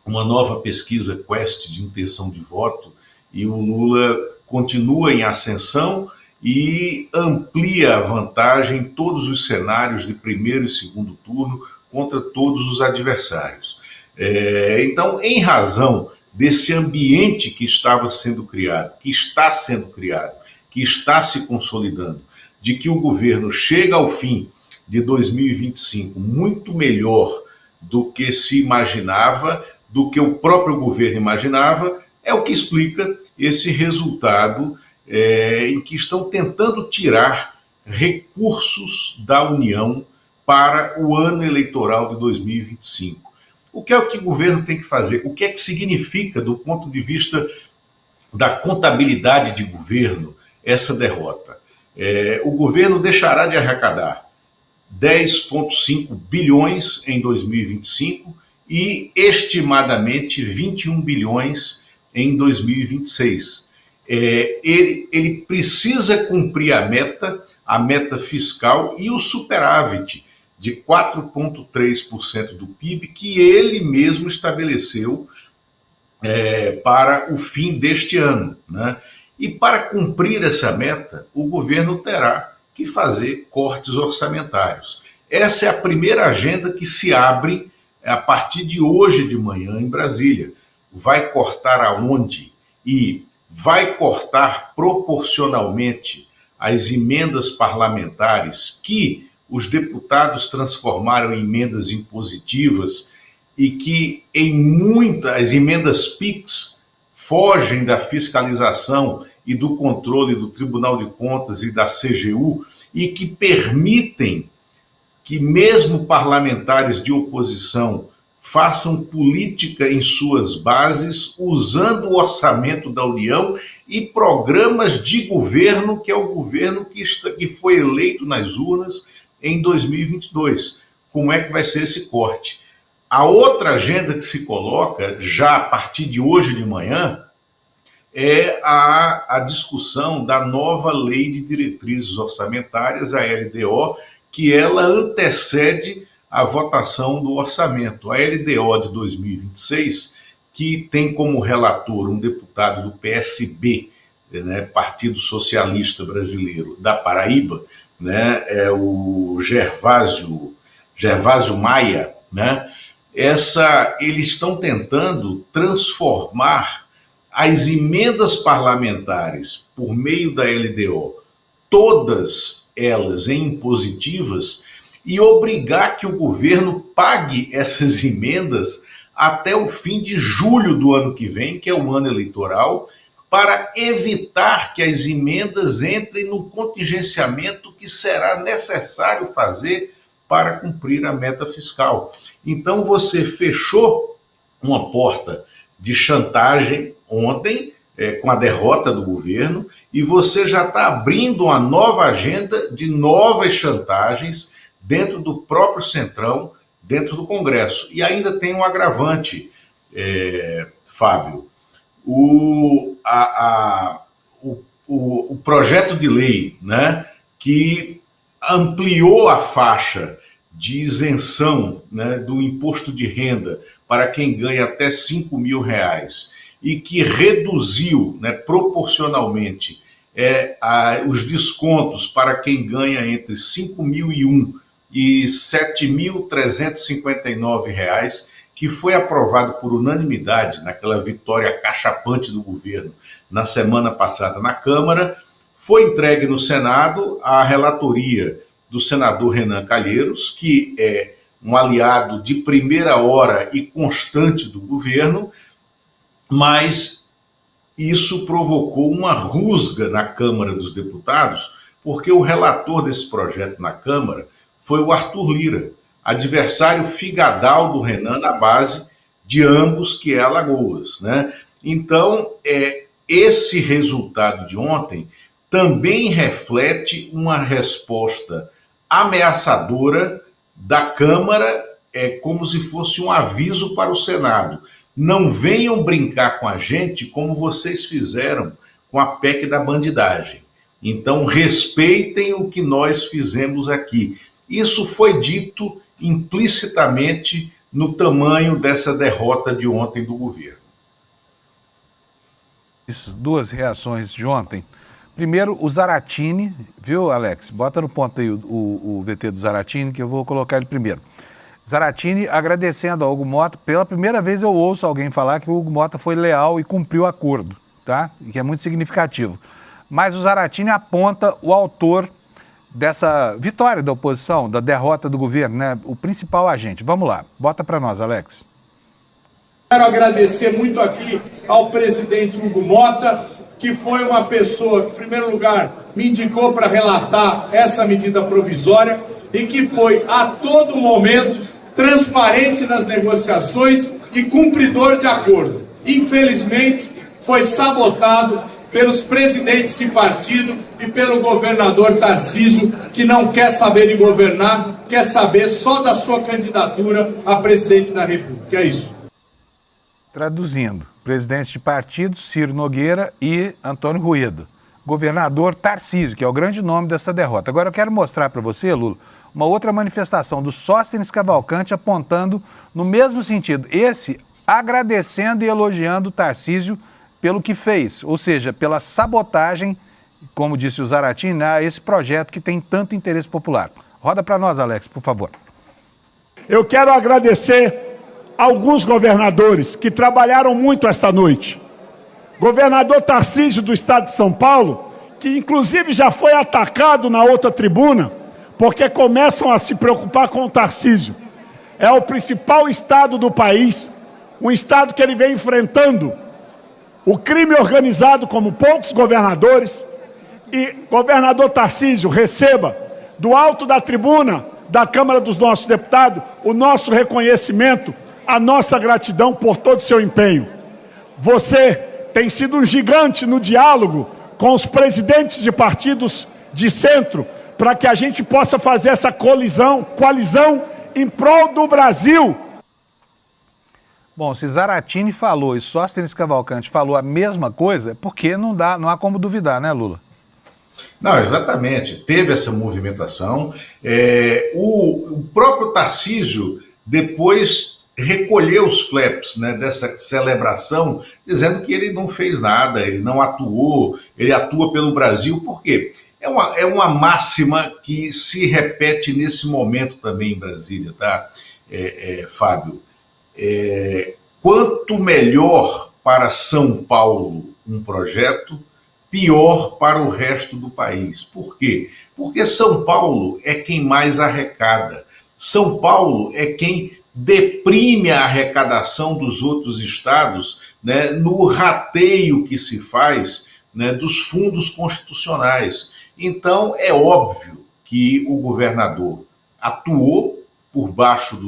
uma nova pesquisa Quest de intenção de voto, e o Lula continua em ascensão e amplia a vantagem em todos os cenários de primeiro e segundo turno contra todos os adversários. Então, em razão desse ambiente que estava sendo criado, que está sendo criado, que está se consolidando, de que o governo chega ao fim de 2025 muito melhor do que se imaginava, do que o próprio governo imaginava, é o que explica esse resultado em que estão tentando tirar recursos da União para o ano eleitoral de 2025. O que é o que o governo tem que fazer? O que é que significa, do ponto de vista da contabilidade de governo, essa derrota? O governo deixará de arrecadar 10,5 bilhões em 2025 e, estimadamente, 21 bilhões em 2026. Ele precisa cumprir a meta fiscal e o superávit de 4,3% do PIB que ele mesmo estabeleceu para o fim deste ano, né? E para cumprir essa meta, o governo terá que fazer cortes orçamentários. Essa é a primeira agenda que se abre a partir de hoje de manhã em Brasília. Vai cortar aonde? E vai cortar proporcionalmente as emendas parlamentares que os deputados transformaram em emendas impositivas e que em muitas emendas PIX fogem da fiscalização e do controle do Tribunal de Contas e da CGU e que permitem que mesmo parlamentares de oposição façam política em suas bases, usando o orçamento da União e programas de governo, que é o governo que foi eleito nas urnas em 2022. Como é que vai ser esse corte? A outra agenda que se coloca, já a partir de hoje de manhã, é a discussão da nova Lei de Diretrizes Orçamentárias, a LDO, que ela antecede a votação do orçamento. A LDO de 2026, que tem como relator um deputado do PSB, né, Partido Socialista Brasileiro, da Paraíba, né, é o Gervásio Maia, né, eles estão tentando transformar as emendas parlamentares por meio da LDO, todas elas em impositivas, e obrigar que o governo pague essas emendas até o fim de julho do ano que vem, que é o ano eleitoral, para evitar que as emendas entrem no contingenciamento que será necessário fazer para cumprir a meta fiscal. Então você fechou uma porta de chantagem ontem, com a derrota do governo, e você já está abrindo uma nova agenda de novas chantagens dentro do próprio Centrão, dentro do Congresso. E ainda tem um agravante, Fábio. O projeto de lei, né, que ampliou a faixa de isenção, né, do imposto de renda para quem ganha até R$ 5.000 e que reduziu, né, proporcionalmente os descontos para quem ganha entre R$ 5.001 e R$ 7.359, que foi aprovado por unanimidade naquela vitória acachapante do governo na semana passada na Câmara, foi entregue no Senado à relatoria do senador Renan Calheiros, que é um aliado de primeira hora e constante do governo, mas isso provocou uma rusga na Câmara dos Deputados, porque o relator desse projeto na Câmara foi o Arthur Lira, adversário figadal do Renan na base de ambos, que é Alagoas, né? Então, esse resultado de ontem também reflete uma resposta ameaçadora da Câmara, como se fosse um aviso para o Senado. Não venham brincar com a gente como vocês fizeram com a PEC da bandidagem. Então, respeitem o que nós fizemos aqui. Isso foi dito implicitamente no tamanho dessa derrota de ontem do governo. Duas reações de ontem. Primeiro, o Zaratini, viu, Alex? Bota no ponto aí o VT do Zaratini, que eu vou colocar ele primeiro. Zaratini agradecendo ao Hugo Mota. Pela primeira vez eu ouço alguém falar que o Hugo Mota foi leal e cumpriu o acordo, tá? E que é muito significativo. Mas o Zaratini aponta o autor dessa vitória da oposição, da derrota do governo, né? O principal agente. Vamos lá, bota para nós, Alex. Quero agradecer muito aqui ao presidente Hugo Mota, que foi uma pessoa que, em primeiro lugar, me indicou para relatar essa medida provisória e que foi, a todo momento, transparente nas negociações e cumpridor de acordo. Infelizmente, foi sabotado pelos presidentes de partido e pelo governador Tarcísio, que não quer saber de governar, quer saber só da sua candidatura a presidente da República. É isso. Traduzindo, presidentes de partido, Ciro Nogueira e Antônio Rueda. Governador Tarcísio, que é o grande nome dessa derrota. Agora eu quero mostrar para você, Lula, uma outra manifestação do Sóstenes Cavalcante apontando no mesmo sentido. Esse agradecendo e elogiando o Tarcísio pelo que fez, ou seja, pela sabotagem, como disse o Zaratini, a esse projeto que tem tanto interesse popular. Roda para nós, Alex, por favor. Eu quero agradecer alguns governadores que trabalharam muito esta noite. Governador Tarcísio do estado de São Paulo, que inclusive já foi atacado na outra tribuna, porque começam a se preocupar com o Tarcísio. É o principal estado do país, um estado que ele vem enfrentando o crime organizado como poucos governadores. E, governador Tarcísio, receba do alto da tribuna da Câmara dos nossos deputados o nosso reconhecimento, a nossa gratidão por todo o seu empenho. Você tem sido um gigante no diálogo com os presidentes de partidos de centro para que a gente possa fazer essa coalizão em prol do Brasil. Bom, se Zaratini falou e Sóstenes Cavalcante falou a mesma coisa, porque não há como duvidar, né, Lula? Não, exatamente. Teve essa movimentação. O próprio Tarcísio depois recolheu os flaps, né, dessa celebração, dizendo que ele não fez nada, ele não atuou, ele atua pelo Brasil. Por quê? É uma máxima que se repete nesse momento também em Brasília, tá, Fábio? Quanto melhor para São Paulo um projeto, pior para o resto do país. Por quê? Porque São Paulo é quem mais arrecada. São Paulo é quem deprime a arrecadação dos outros estados, né, no rateio que se faz, né, dos fundos constitucionais. Então, é óbvio que o governador atuou por baixo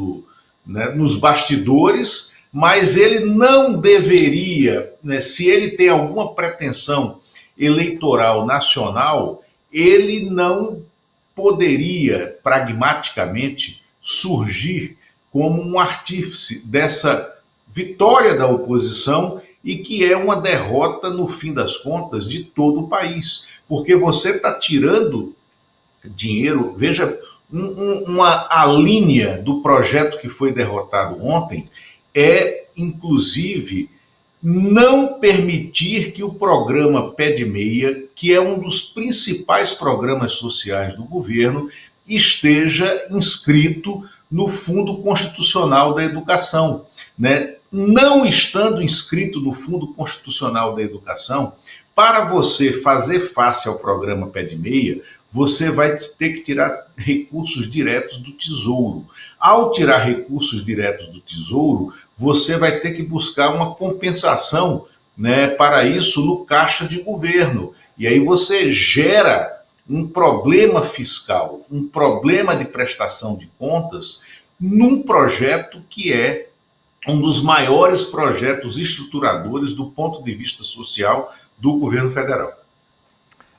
nos bastidores, mas ele não deveria, né, se ele tem alguma pretensão eleitoral nacional, ele não poderia pragmaticamente surgir como um artífice dessa vitória da oposição e que é uma derrota, no fim das contas, de todo o país. Porque você está tirando dinheiro, veja, a linha do projeto que foi derrotado ontem é, inclusive, não permitir que o programa Pé de Meia, que é um dos principais programas sociais do governo, esteja inscrito no Fundo Constitucional da Educação, né? Não estando inscrito no Fundo Constitucional da Educação, para você fazer face ao programa Pé de Meia, você vai ter que tirar recursos diretos do Tesouro. Ao tirar recursos diretos do Tesouro, você vai ter que buscar uma compensação, né, para isso no caixa de governo. E aí você gera um problema fiscal, um problema de prestação de contas num projeto que é um dos maiores projetos estruturadores do ponto de vista social do governo federal.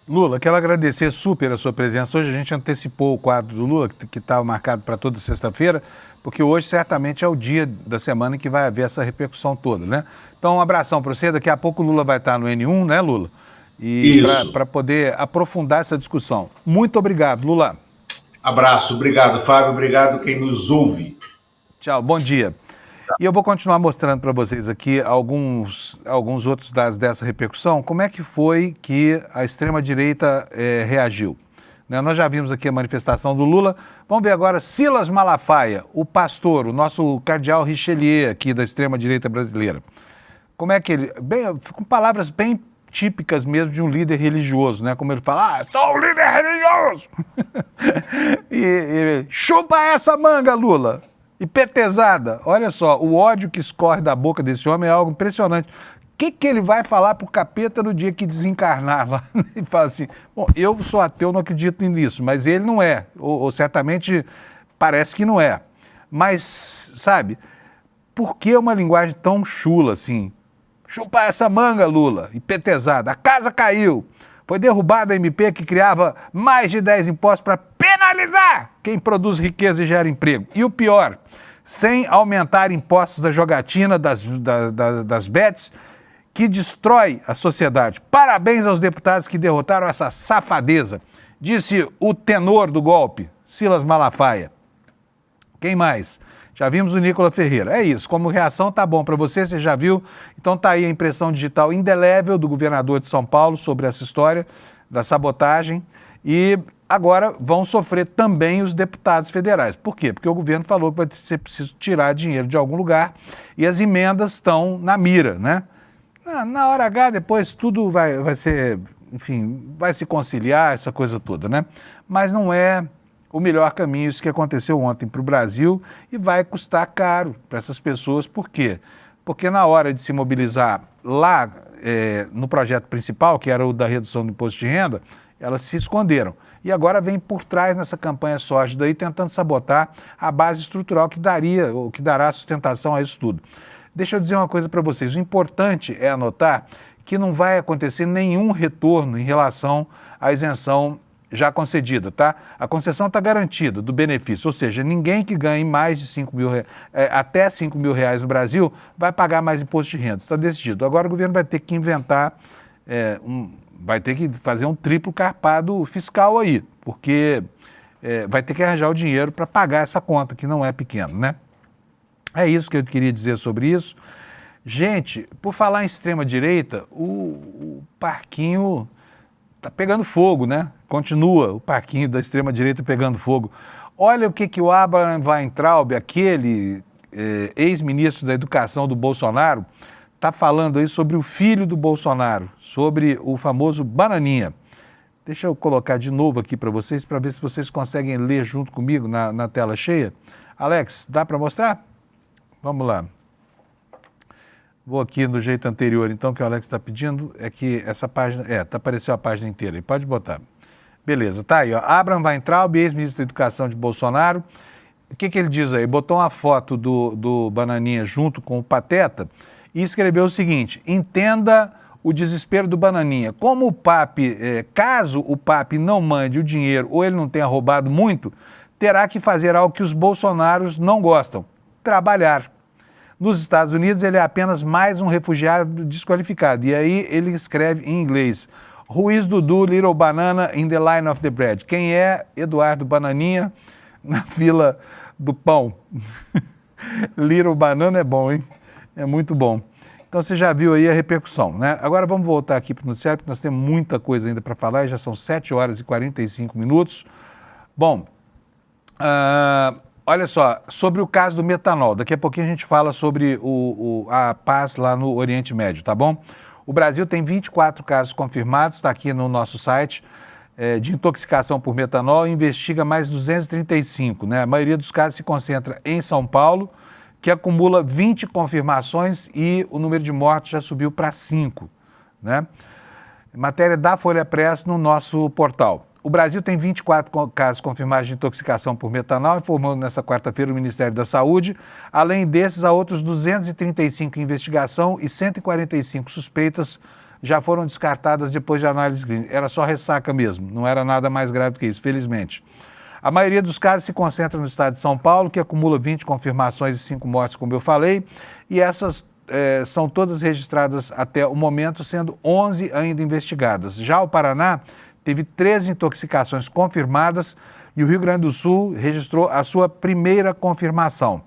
Lula, quero agradecer super a sua presença. Hoje a gente antecipou o quadro do Lula, que estava marcado para toda sexta-feira, porque hoje certamente é o dia da semana em que vai haver essa repercussão toda, né? Então, um abração para você. Daqui a pouco o Lula vai estar no N1, né, Lula? E para poder aprofundar essa discussão. Muito obrigado, Lula. Abraço, obrigado, Fábio, obrigado quem nos ouve. Tchau, bom dia. E eu vou continuar mostrando para vocês aqui alguns outros dados dessa repercussão, como é que foi que a extrema-direita reagiu. Né? Nós já vimos aqui a manifestação do Lula, vamos ver agora Silas Malafaia, o pastor, o nosso cardeal Richelieu aqui da extrema-direita brasileira. Como é que ele, com palavras bem típicas mesmo de um líder religioso, né? Como ele fala, sou um líder religioso! e chupa essa manga, Lula! E petezada, olha só, o ódio que escorre da boca desse homem é algo impressionante. O que ele vai falar pro capeta no dia que desencarnar lá? Ele fala assim, bom, eu sou ateu, não acredito nisso, mas ele não é, ou certamente parece que não é. Mas, sabe, por que uma linguagem tão chula assim? Chupa essa manga, Lula, e petezada. A casa caiu. Foi derrubada a MP que criava mais de 10 impostos para penalizar quem produz riqueza e gera emprego. E o pior, sem aumentar impostos da jogatina, das bets, que destrói a sociedade. Parabéns aos deputados que derrotaram essa safadeza, disse o tenor do golpe, Silas Malafaia. Quem mais? Já vimos o Nicola Ferreira. É isso, como reação tá bom para você já viu. Então tá aí a impressão digital indelével do governador de São Paulo sobre essa história da sabotagem. E agora vão sofrer também os deputados federais. Por quê? Porque o governo falou que vai ser preciso tirar dinheiro de algum lugar e as emendas estão na mira, né? Na hora H, depois tudo vai ser, enfim, vai se conciliar, essa coisa toda, né? Mas não é o melhor caminho, isso que aconteceu ontem para o Brasil, e vai custar caro para essas pessoas. Por quê? Porque na hora de se mobilizar lá no projeto principal, que era o da redução do imposto de renda, elas se esconderam. E agora vem por trás nessa campanha sórdida aí, tentando sabotar a base estrutural que dará sustentação a isso tudo. Deixa eu dizer uma coisa para vocês, o importante é anotar que não vai acontecer nenhum retorno em relação à isenção já concedida, tá? A concessão está garantida do benefício, ou seja, ninguém que ganhe mais de 5 mil, até 5 mil reais no Brasil vai pagar mais imposto de renda, está decidido. Agora o governo vai ter que inventar, vai ter que fazer um triplo carpado fiscal aí, porque vai ter que arranjar o dinheiro para pagar essa conta, que não é pequeno, né? É isso que eu queria dizer sobre isso. Gente, por falar em extrema-direita, o parquinho está pegando fogo, né? Continua o parquinho da extrema-direita pegando fogo. Olha o que o Abraham Weintraub, aquele ex-ministro da Educação do Bolsonaro, está falando aí sobre o filho do Bolsonaro, sobre o famoso Bananinha. Deixa eu colocar de novo aqui para vocês, para ver se vocês conseguem ler junto comigo na tela cheia. Alex, dá para mostrar? Vamos lá. Vou aqui no jeito anterior, então, que o Alex está pedindo, é que essa página, apareceu a página inteira, e pode botar. Beleza, tá aí, ó. Abraham Weintraub, ex-ministro da Educação de Bolsonaro. O que ele diz aí? Botou uma foto do Bananinha junto com o Pateta e escreveu o seguinte: entenda o desespero do Bananinha. Como o PAP, caso o PAP não mande o dinheiro ou ele não tenha roubado muito, terá que fazer algo que os bolsonaros não gostam: trabalhar. Nos Estados Unidos, ele é apenas mais um refugiado desqualificado. E aí ele escreve em inglês: Who is Dudu Little Banana in the line of the bread? Quem é Eduardo Bananinha na fila do pão? Little Banana é bom, hein? É muito bom. Então você já viu aí a repercussão, né? Agora vamos voltar aqui para o noticiário, porque nós temos muita coisa ainda para falar, e já são 7 horas e 45 minutos. Bom, olha só, sobre o caso do metanol, daqui a pouquinho a gente fala sobre a paz lá no Oriente Médio, tá bom? O Brasil tem 24 casos confirmados, está aqui no nosso site, de intoxicação por metanol, e investiga mais 235, né? A maioria dos casos se concentra em São Paulo, que acumula 20 confirmações e o número de mortes já subiu para 5, né? Matéria da Folha Press no nosso portal. O Brasil tem 24 casos confirmados de intoxicação por metanol, informou nesta quarta-feira o Ministério da Saúde. Além desses, há outros 235 em investigação e 145 suspeitas já foram descartadas depois de análise clínica. Era só ressaca mesmo, não era nada mais grave do que isso, felizmente. A maioria dos casos se concentra no estado de São Paulo, que acumula 20 confirmações e 5 mortes, como eu falei, e essas são todas registradas até o momento, sendo 11 ainda investigadas. Já o Paraná teve 13 intoxicações confirmadas e o Rio Grande do Sul registrou a sua primeira confirmação.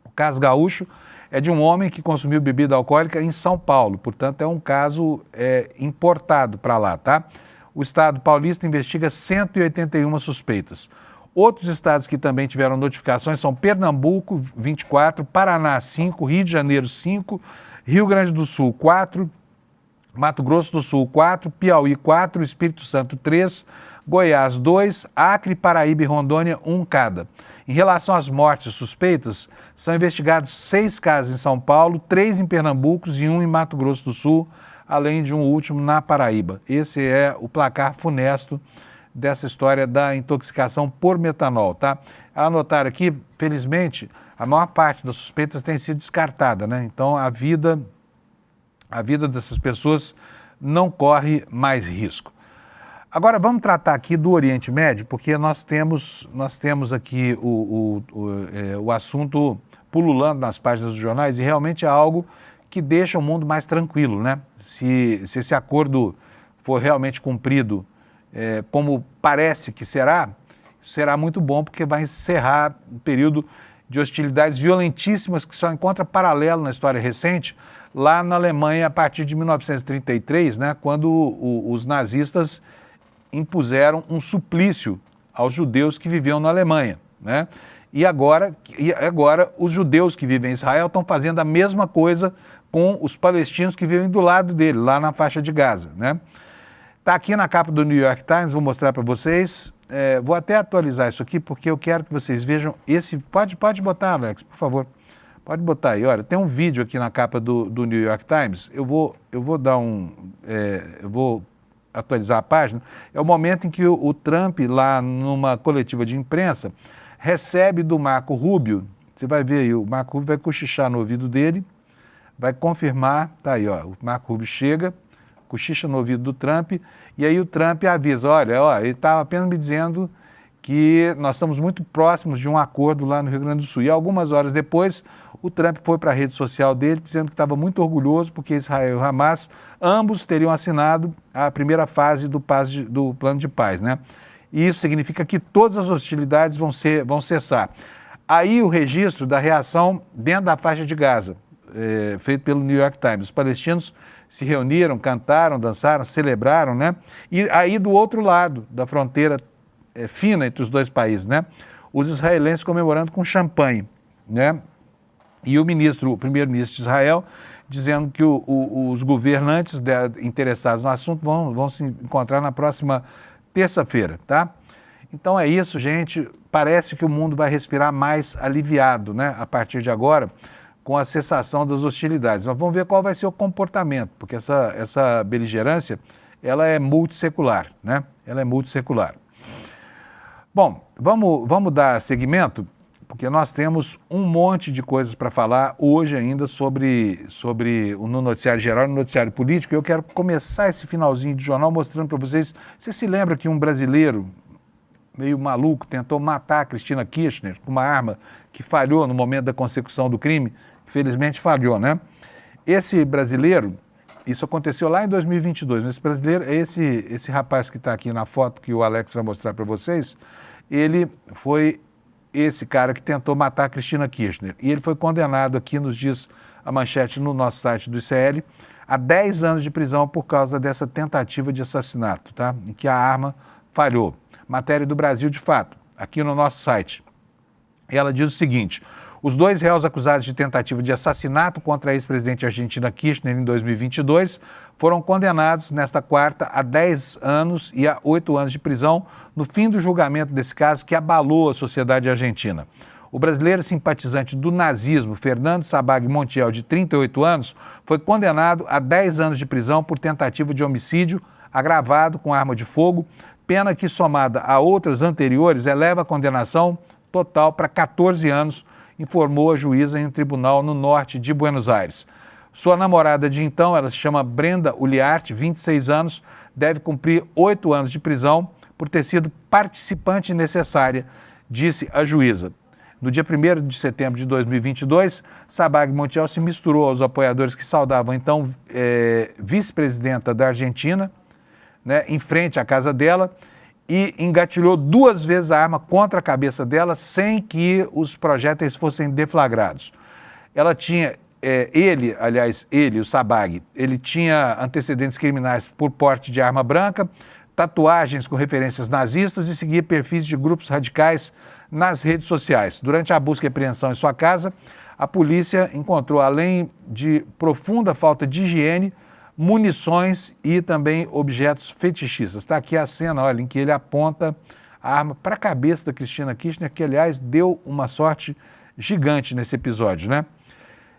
O caso gaúcho é de um homem que consumiu bebida alcoólica em São Paulo, portanto é um caso importado para lá, tá? O estado paulista investiga 181 suspeitas. Outros estados que também tiveram notificações são Pernambuco, 24, Paraná, 5, Rio de Janeiro, 5, Rio Grande do Sul, 4, Mato Grosso do Sul, 4, Piauí, 4, Espírito Santo, 3, Goiás, 2, Acre, Paraíba e Rondônia, 1 cada. Em relação às mortes suspeitas, são investigados 6 casos em São Paulo, 3 em Pernambuco e 1 em Mato Grosso do Sul, além de um último na Paraíba. Esse é o placar funesto dessa história da intoxicação por metanol, tá? A anotar aqui, felizmente, a maior parte das suspeitas tem sido descartada, né? Então a vida dessas pessoas não corre mais risco. Agora vamos tratar aqui do Oriente Médio, porque nós temos aqui o assunto pululando nas páginas dos jornais e realmente é algo que deixa o mundo mais tranquilo, né? Se esse acordo for realmente cumprido como parece que será, será muito bom, porque vai encerrar um período de hostilidades violentíssimas que só encontra paralelo na história recente, lá na Alemanha a partir de 1933, né, quando os nazistas impuseram um suplício aos judeus que viviam na Alemanha, né? E agora os judeus que vivem em Israel estão fazendo a mesma coisa com os palestinos que vivem do lado dele, lá na faixa de Gaza, né? Está aqui na capa do New York Times, vou mostrar para vocês. Vou até atualizar isso aqui, porque eu quero que vocês vejam esse... Pode botar, Alex, por favor. Pode botar aí, olha, tem um vídeo aqui na capa do New York Times. Eu vou dar eu vou atualizar a página. É o momento em que o Trump, lá numa coletiva de imprensa, recebe do Marco Rubio. Você vai ver aí, o Marco Rubio vai cochichar no ouvido dele, vai confirmar, tá aí, ó, o Marco Rubio chega, cochicha no ouvido do Trump, e aí o Trump avisa, olha, ele estava apenas me dizendo que nós estamos muito próximos de um acordo lá no Rio Grande do Sul. E algumas horas depois, o Trump foi para a rede social dele dizendo que estava muito orgulhoso porque Israel e Hamas, ambos teriam assinado a primeira fase do plano de paz, né? E isso significa que todas as hostilidades vão cessar. Aí o registro da reação dentro da faixa de Gaza, feito pelo New York Times. Os palestinos se reuniram, cantaram, dançaram, celebraram, né? E aí do outro lado da fronteira fina entre os dois países, né? Os israelenses comemorando com champanhe, né? E o primeiro-ministro de Israel dizendo que os governantes interessados no assunto vão se encontrar na próxima terça-feira, tá? Então é isso, gente. Parece que o mundo vai respirar mais aliviado, né? A partir de agora, com a cessação das hostilidades. Mas vamos ver qual vai ser o comportamento, porque essa beligerância ela é multissecular, né? Ela é multissecular. Bom, vamos dar seguimento, porque nós temos um monte de coisas para falar hoje ainda sobre no noticiário geral e no noticiário político. Eu quero começar esse finalzinho de jornal mostrando para vocês. Você se lembra que um brasileiro meio maluco tentou matar a Cristina Kirchner com uma arma que falhou no momento da consecução do crime? Felizmente falhou, né? Esse brasileiro, isso aconteceu lá em 2022, mas esse brasileiro, esse rapaz que está aqui na foto que o Alex vai mostrar para vocês, ele foi esse cara que tentou matar a Cristina Kirchner. E ele foi condenado aqui, nos diz a manchete no nosso site do ICL, a 10 anos de prisão por causa dessa tentativa de assassinato, tá? Em que a arma falhou. Matéria do Brasil de Fato, aqui no nosso site. Ela diz o seguinte: os 2 réus acusados de tentativa de assassinato contra a ex-presidente argentina Kirchner em 2022 foram condenados nesta quarta a 10 anos e a 8 anos de prisão no fim do julgamento desse caso que abalou a sociedade argentina. O brasileiro simpatizante do nazismo, Fernando Sabag Montiel, de 38 anos, foi condenado a 10 anos de prisão por tentativa de homicídio agravado com arma de fogo, pena que, somada a outras anteriores, eleva a condenação total para 14 anos, informou a juíza em um tribunal no norte de Buenos Aires. Sua namorada de então, ela se chama Brenda Uliarte, 26 anos, deve cumprir 8 anos de prisão por ter sido participante necessária, disse a juíza. No dia 1º de setembro de 2022, Sabag Montiel se misturou aos apoiadores que saudavam então vice-presidenta da Argentina, né, em frente à casa dela, e engatilhou 2 vezes a arma contra a cabeça dela sem que os projéteis fossem deflagrados. Ela tinha, ele, o Sabag, ele tinha antecedentes criminais por porte de arma branca, tatuagens com referências nazistas e seguia perfis de grupos radicais nas redes sociais. Durante a busca e apreensão em sua casa, a polícia encontrou, além de profunda falta de higiene, munições e também objetos fetichistas. Está aqui a cena, olha, em que ele aponta a arma para a cabeça da Cristina Kirchner, que, aliás, deu uma sorte gigante nesse episódio, né?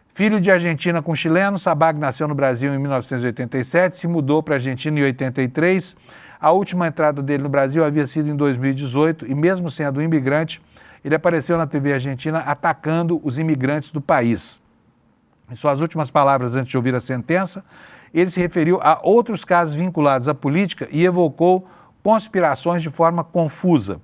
Filho de argentina com chileno, Sabag nasceu no Brasil em 1987, se mudou para a Argentina em 83. A última entrada dele no Brasil havia sido em 2018 e, mesmo sendo um imigrante, ele apareceu na TV argentina atacando os imigrantes do país. Em suas últimas palavras antes de ouvir a sentença, ele se referiu a outros casos vinculados à política e evocou conspirações de forma confusa.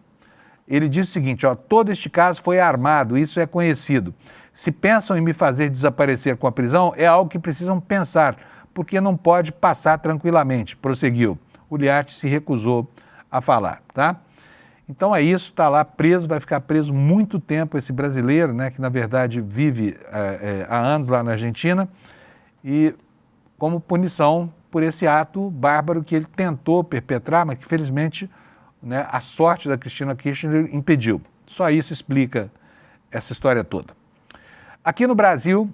Ele disse o seguinte, todo este caso foi armado, isso é conhecido. Se pensam em me fazer desaparecer com a prisão, é algo que precisam pensar, porque não pode passar tranquilamente, prosseguiu. Uliarte se recusou a falar, tá? Então é isso, está lá preso, vai ficar preso muito tempo esse brasileiro, né, que na verdade vive há anos lá na Argentina, e como punição por esse ato bárbaro que ele tentou perpetrar, mas que felizmente, né, a sorte da Cristina Kirchner impediu. Só isso explica essa história toda. Aqui no Brasil,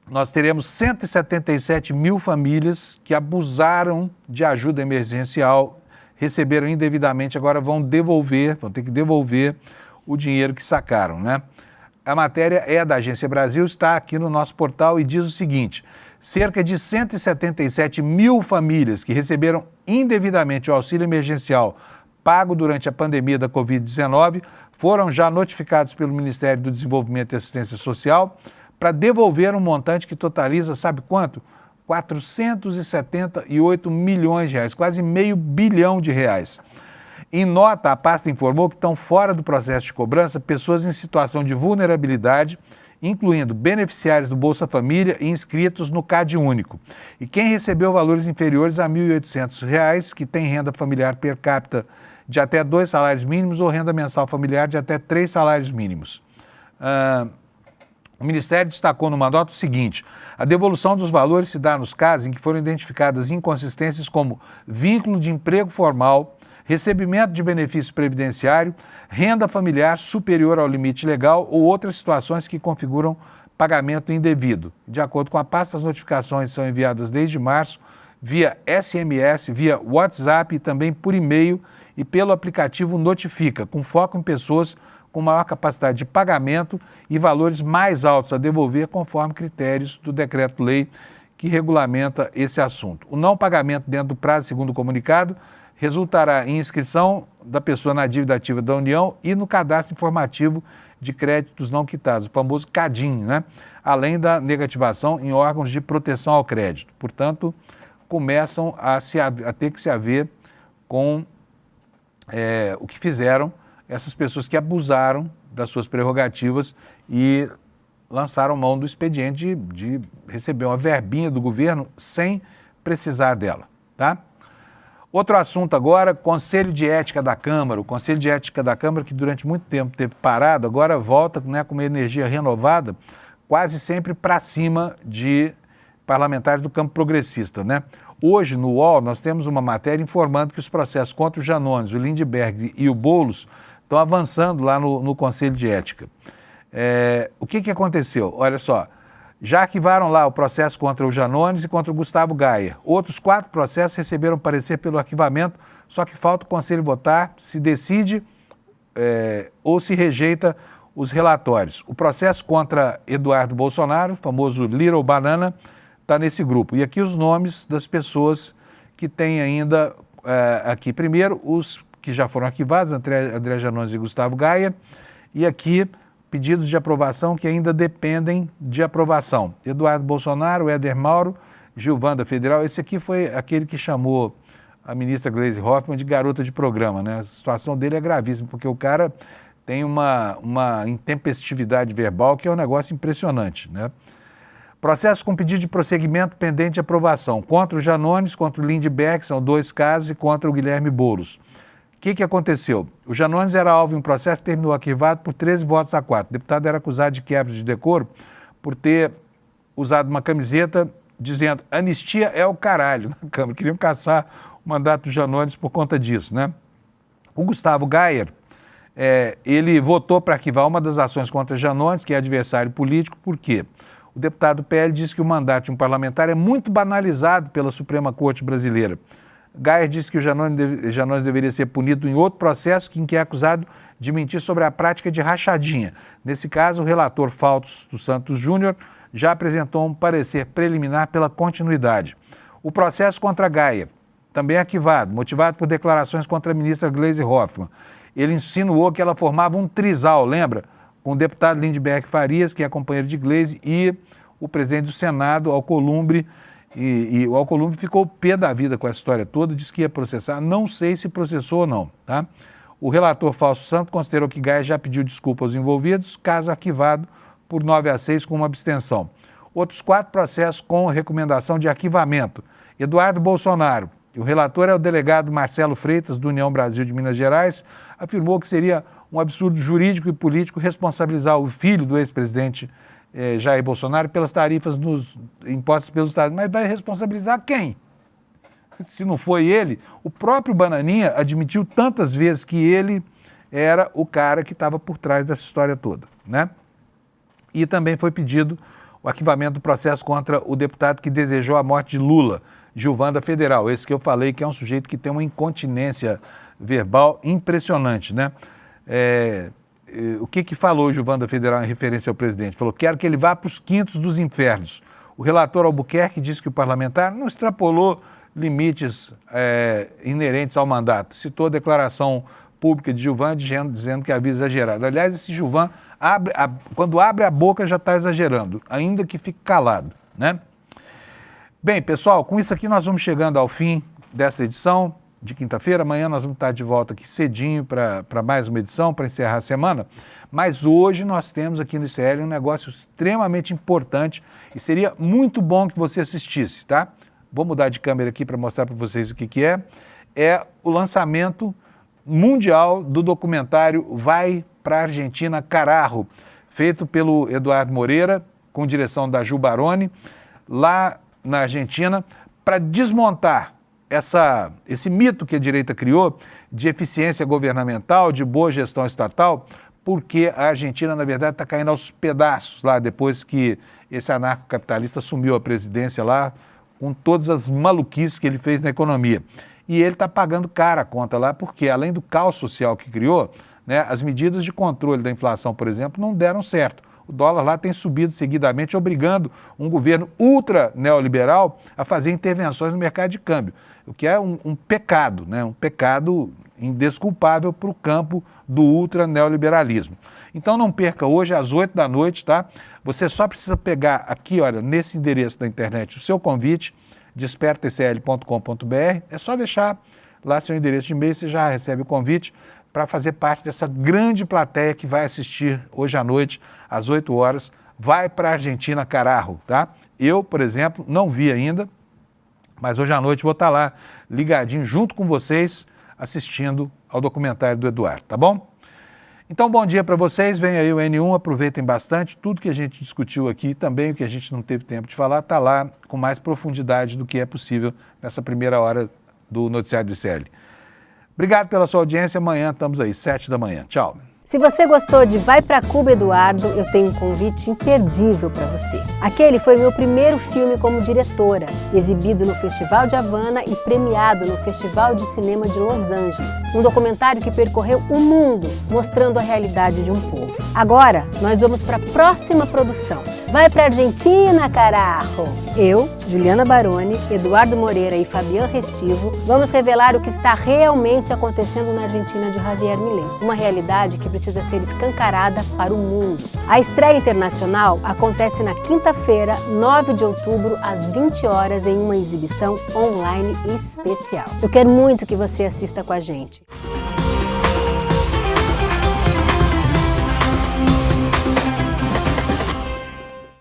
nós teremos 177 mil famílias que abusaram de ajuda emergencial, receberam indevidamente, agora vão ter que devolver o dinheiro que sacaram, né? A matéria é da Agência Brasil, está aqui no nosso portal e diz o seguinte: cerca de 177 mil famílias que receberam indevidamente o auxílio emergencial pago durante a pandemia da Covid-19 foram já notificados pelo Ministério do Desenvolvimento e Assistência Social para devolver um montante que totaliza, sabe quanto? 478 milhões de reais, quase R$500 bilhão. Em nota, a pasta informou que estão fora do processo de cobrança pessoas em situação de vulnerabilidade, incluindo beneficiários do Bolsa Família e inscritos no CadÚnico. E quem recebeu valores inferiores a R$ 1.800, que tem renda familiar per capita de até 2 salários mínimos ou renda mensal familiar de até 3 salários mínimos. O Ministério destacou numa nota o seguinte: a devolução dos valores se dá nos casos em que foram identificadas inconsistências como vínculo de emprego formal, recebimento de benefício previdenciário, renda familiar superior ao limite legal ou outras situações que configuram pagamento indevido. De acordo com a pasta, as notificações são enviadas desde março via SMS, via WhatsApp e também por e-mail e pelo aplicativo Notifica, com foco em pessoas com maior capacidade de pagamento e valores mais altos a devolver conforme critérios do decreto-lei que regulamenta esse assunto. O não pagamento dentro do prazo, segundo o comunicado, resultará em inscrição da pessoa na dívida ativa da União e no cadastro informativo de créditos não quitados, o famoso CADIM, né? Além da negativação em órgãos de proteção ao crédito. Portanto, começam a ter que se haver com o que fizeram essas pessoas que abusaram das suas prerrogativas e lançaram mão do expediente de receber uma verbinha do governo sem precisar dela, tá? Outro assunto agora, Conselho de Ética da Câmara. O Conselho de Ética da Câmara, que durante muito tempo teve parado, agora volta, né, com uma energia renovada, quase sempre para cima de parlamentares do campo progressista, né? Hoje, no UOL, nós temos uma matéria informando que os processos contra o Janones, o Lindbergh e o Boulos estão avançando lá no Conselho de Ética. O que aconteceu? Olha só, já arquivaram lá o processo contra o Janones e contra o Gustavo Gayer. Outros 4 processos receberam parecer pelo arquivamento, só que falta o Conselho votar, se decide ou se rejeita os relatórios. O processo contra Eduardo Bolsonaro, o famoso Little Banana, está nesse grupo. E aqui os nomes das pessoas que têm ainda aqui. Primeiro, os que já foram arquivados, André Janones e Gustavo Gayer. E aqui, pedidos de aprovação que ainda dependem de aprovação. Eduardo Bolsonaro, Éder Mauro, Gilvanda Federal. Esse aqui foi aquele que chamou a ministra Gleisi Hoffmann de garota de programa, né? A situação dele é gravíssima, porque o cara tem uma intempestividade verbal que é um negócio impressionante, né? Processo com pedido de prosseguimento pendente de aprovação. Contra o Janones, contra o Lindbergh, são 2 casos, e contra o Guilherme Boulos. O que aconteceu? O Janones era alvo em um processo que terminou arquivado por 13 votos a 4. O deputado era acusado de quebra de decoro por ter usado uma camiseta dizendo anistia é o caralho na Câmara. Queriam caçar o mandato do Janones por conta disso, né? O Gustavo Gayer, ele votou para arquivar uma das ações contra Janones, que é adversário político, por quê? O deputado PL disse que o mandato de um parlamentar é muito banalizado pela Suprema Corte Brasileira. Gayer disse que o Janones deveria ser punido em outro processo em que é acusado de mentir sobre a prática de rachadinha. Nesse caso, o relator Fausto dos Santos Júnior já apresentou um parecer preliminar pela continuidade. O processo contra Gayer, também arquivado, motivado por declarações contra a ministra Gleisi Hoffmann. Ele insinuou que ela formava um trisal, lembra? Com o deputado Lindbergh Farias, que é companheiro de Gleisi, e o presidente do Senado, Alcolumbre, e o Alcolumbre ficou pé da vida com essa história toda, disse que ia processar, não sei se processou ou não, tá? O relator Fausto Santos considerou que Gayer já pediu desculpa aos envolvidos, caso arquivado por 9-6 com uma abstenção. Outros 4 processos com recomendação de arquivamento. Eduardo Bolsonaro, o relator é o delegado Marcelo Freitas, do União Brasil de Minas Gerais, afirmou que seria um absurdo jurídico e político responsabilizar o filho do ex-presidente Jair Bolsonaro pelas tarifas impostas pelos Estados Unidos. Mas vai responsabilizar quem? Se não foi ele, o próprio Bananinha admitiu tantas vezes que ele era o cara que estava por trás dessa história toda, né? E também foi pedido o arquivamento do processo contra o deputado que desejou a morte de Lula, Gilvanda Federal, esse que eu falei que é um sujeito que tem uma incontinência verbal impressionante, né? O que falou Gilvanda Federal em referência ao presidente? Falou, quero que ele vá para os quintos dos infernos. O relator Albuquerque disse que o parlamentar não extrapolou limites inerentes ao mandato. Citou a declaração pública de Gilvan dizendo que havia exagerado. Aliás, esse Gilvan, quando abre a boca, já está exagerando, ainda que fique calado, né? Bem, pessoal, com isso aqui nós vamos chegando ao fim dessa edição de quinta-feira. Amanhã nós vamos estar de volta aqui cedinho para mais uma edição, para encerrar a semana. Mas hoje nós temos aqui no ICL um negócio extremamente importante e seria muito bom que você assistisse, tá? Vou mudar de câmera aqui para mostrar para vocês o que é. É o lançamento mundial do documentário Vai para a Argentina, Carajo, feito pelo Eduardo Moreira, com direção da Ju Baroni, lá na Argentina, para desmontar esse mito que a direita criou de eficiência governamental, de boa gestão estatal, porque a Argentina, na verdade, está caindo aos pedaços lá, depois que esse anarcocapitalista assumiu a presidência lá, com todas as maluquices que ele fez na economia. E ele está pagando cara a conta lá, porque além do caos social que criou, né, as medidas de controle da inflação, por exemplo, não deram certo. o dólar lá tem subido seguidamente, obrigando um governo ultra neoliberal a fazer intervenções no mercado de câmbio, o que é um pecado, né? Um pecado indesculpável para o campo do ultra neoliberalismo. Então não perca hoje às 8 da noite, tá? Você só precisa pegar aqui, olha, nesse endereço da internet o seu convite, despertatcl.com.br, é só deixar lá seu endereço de e-mail, você já recebe o convite para fazer parte dessa grande plateia que vai assistir hoje à noite, às 8 horas, vai para a Argentina, carajo, tá? Eu, por exemplo, não vi ainda, mas hoje à noite vou estar lá ligadinho junto com vocês, assistindo ao documentário do Eduardo, tá bom? Então, bom dia para vocês, vem aí o N1, aproveitem bastante, tudo que a gente discutiu aqui, também o que a gente não teve tempo de falar, está lá com mais profundidade do que é possível nessa primeira hora do Noticiário do ICL. Obrigado pela sua audiência, amanhã estamos aí, 7 da manhã. Tchau. Se você gostou de Vai Pra Cuba, Eduardo, eu tenho um convite imperdível para você. Aquele foi meu primeiro filme como diretora, exibido no Festival de Havana e premiado no Festival de Cinema de Los Angeles. Um documentário que percorreu o mundo, mostrando a realidade de um povo. Agora, nós vamos para a próxima produção. Vai pra Argentina, carajo! Eu, Juliana Baroni, Eduardo Moreira e Fabián Restivo vamos revelar o que está realmente acontecendo na Argentina de Javier Milei. Uma realidade que precisa ser escancarada para o mundo. A estreia internacional acontece na quinta-feira, 9 de outubro, às 20 horas, em uma exibição online especial. Eu quero muito que você assista com a gente.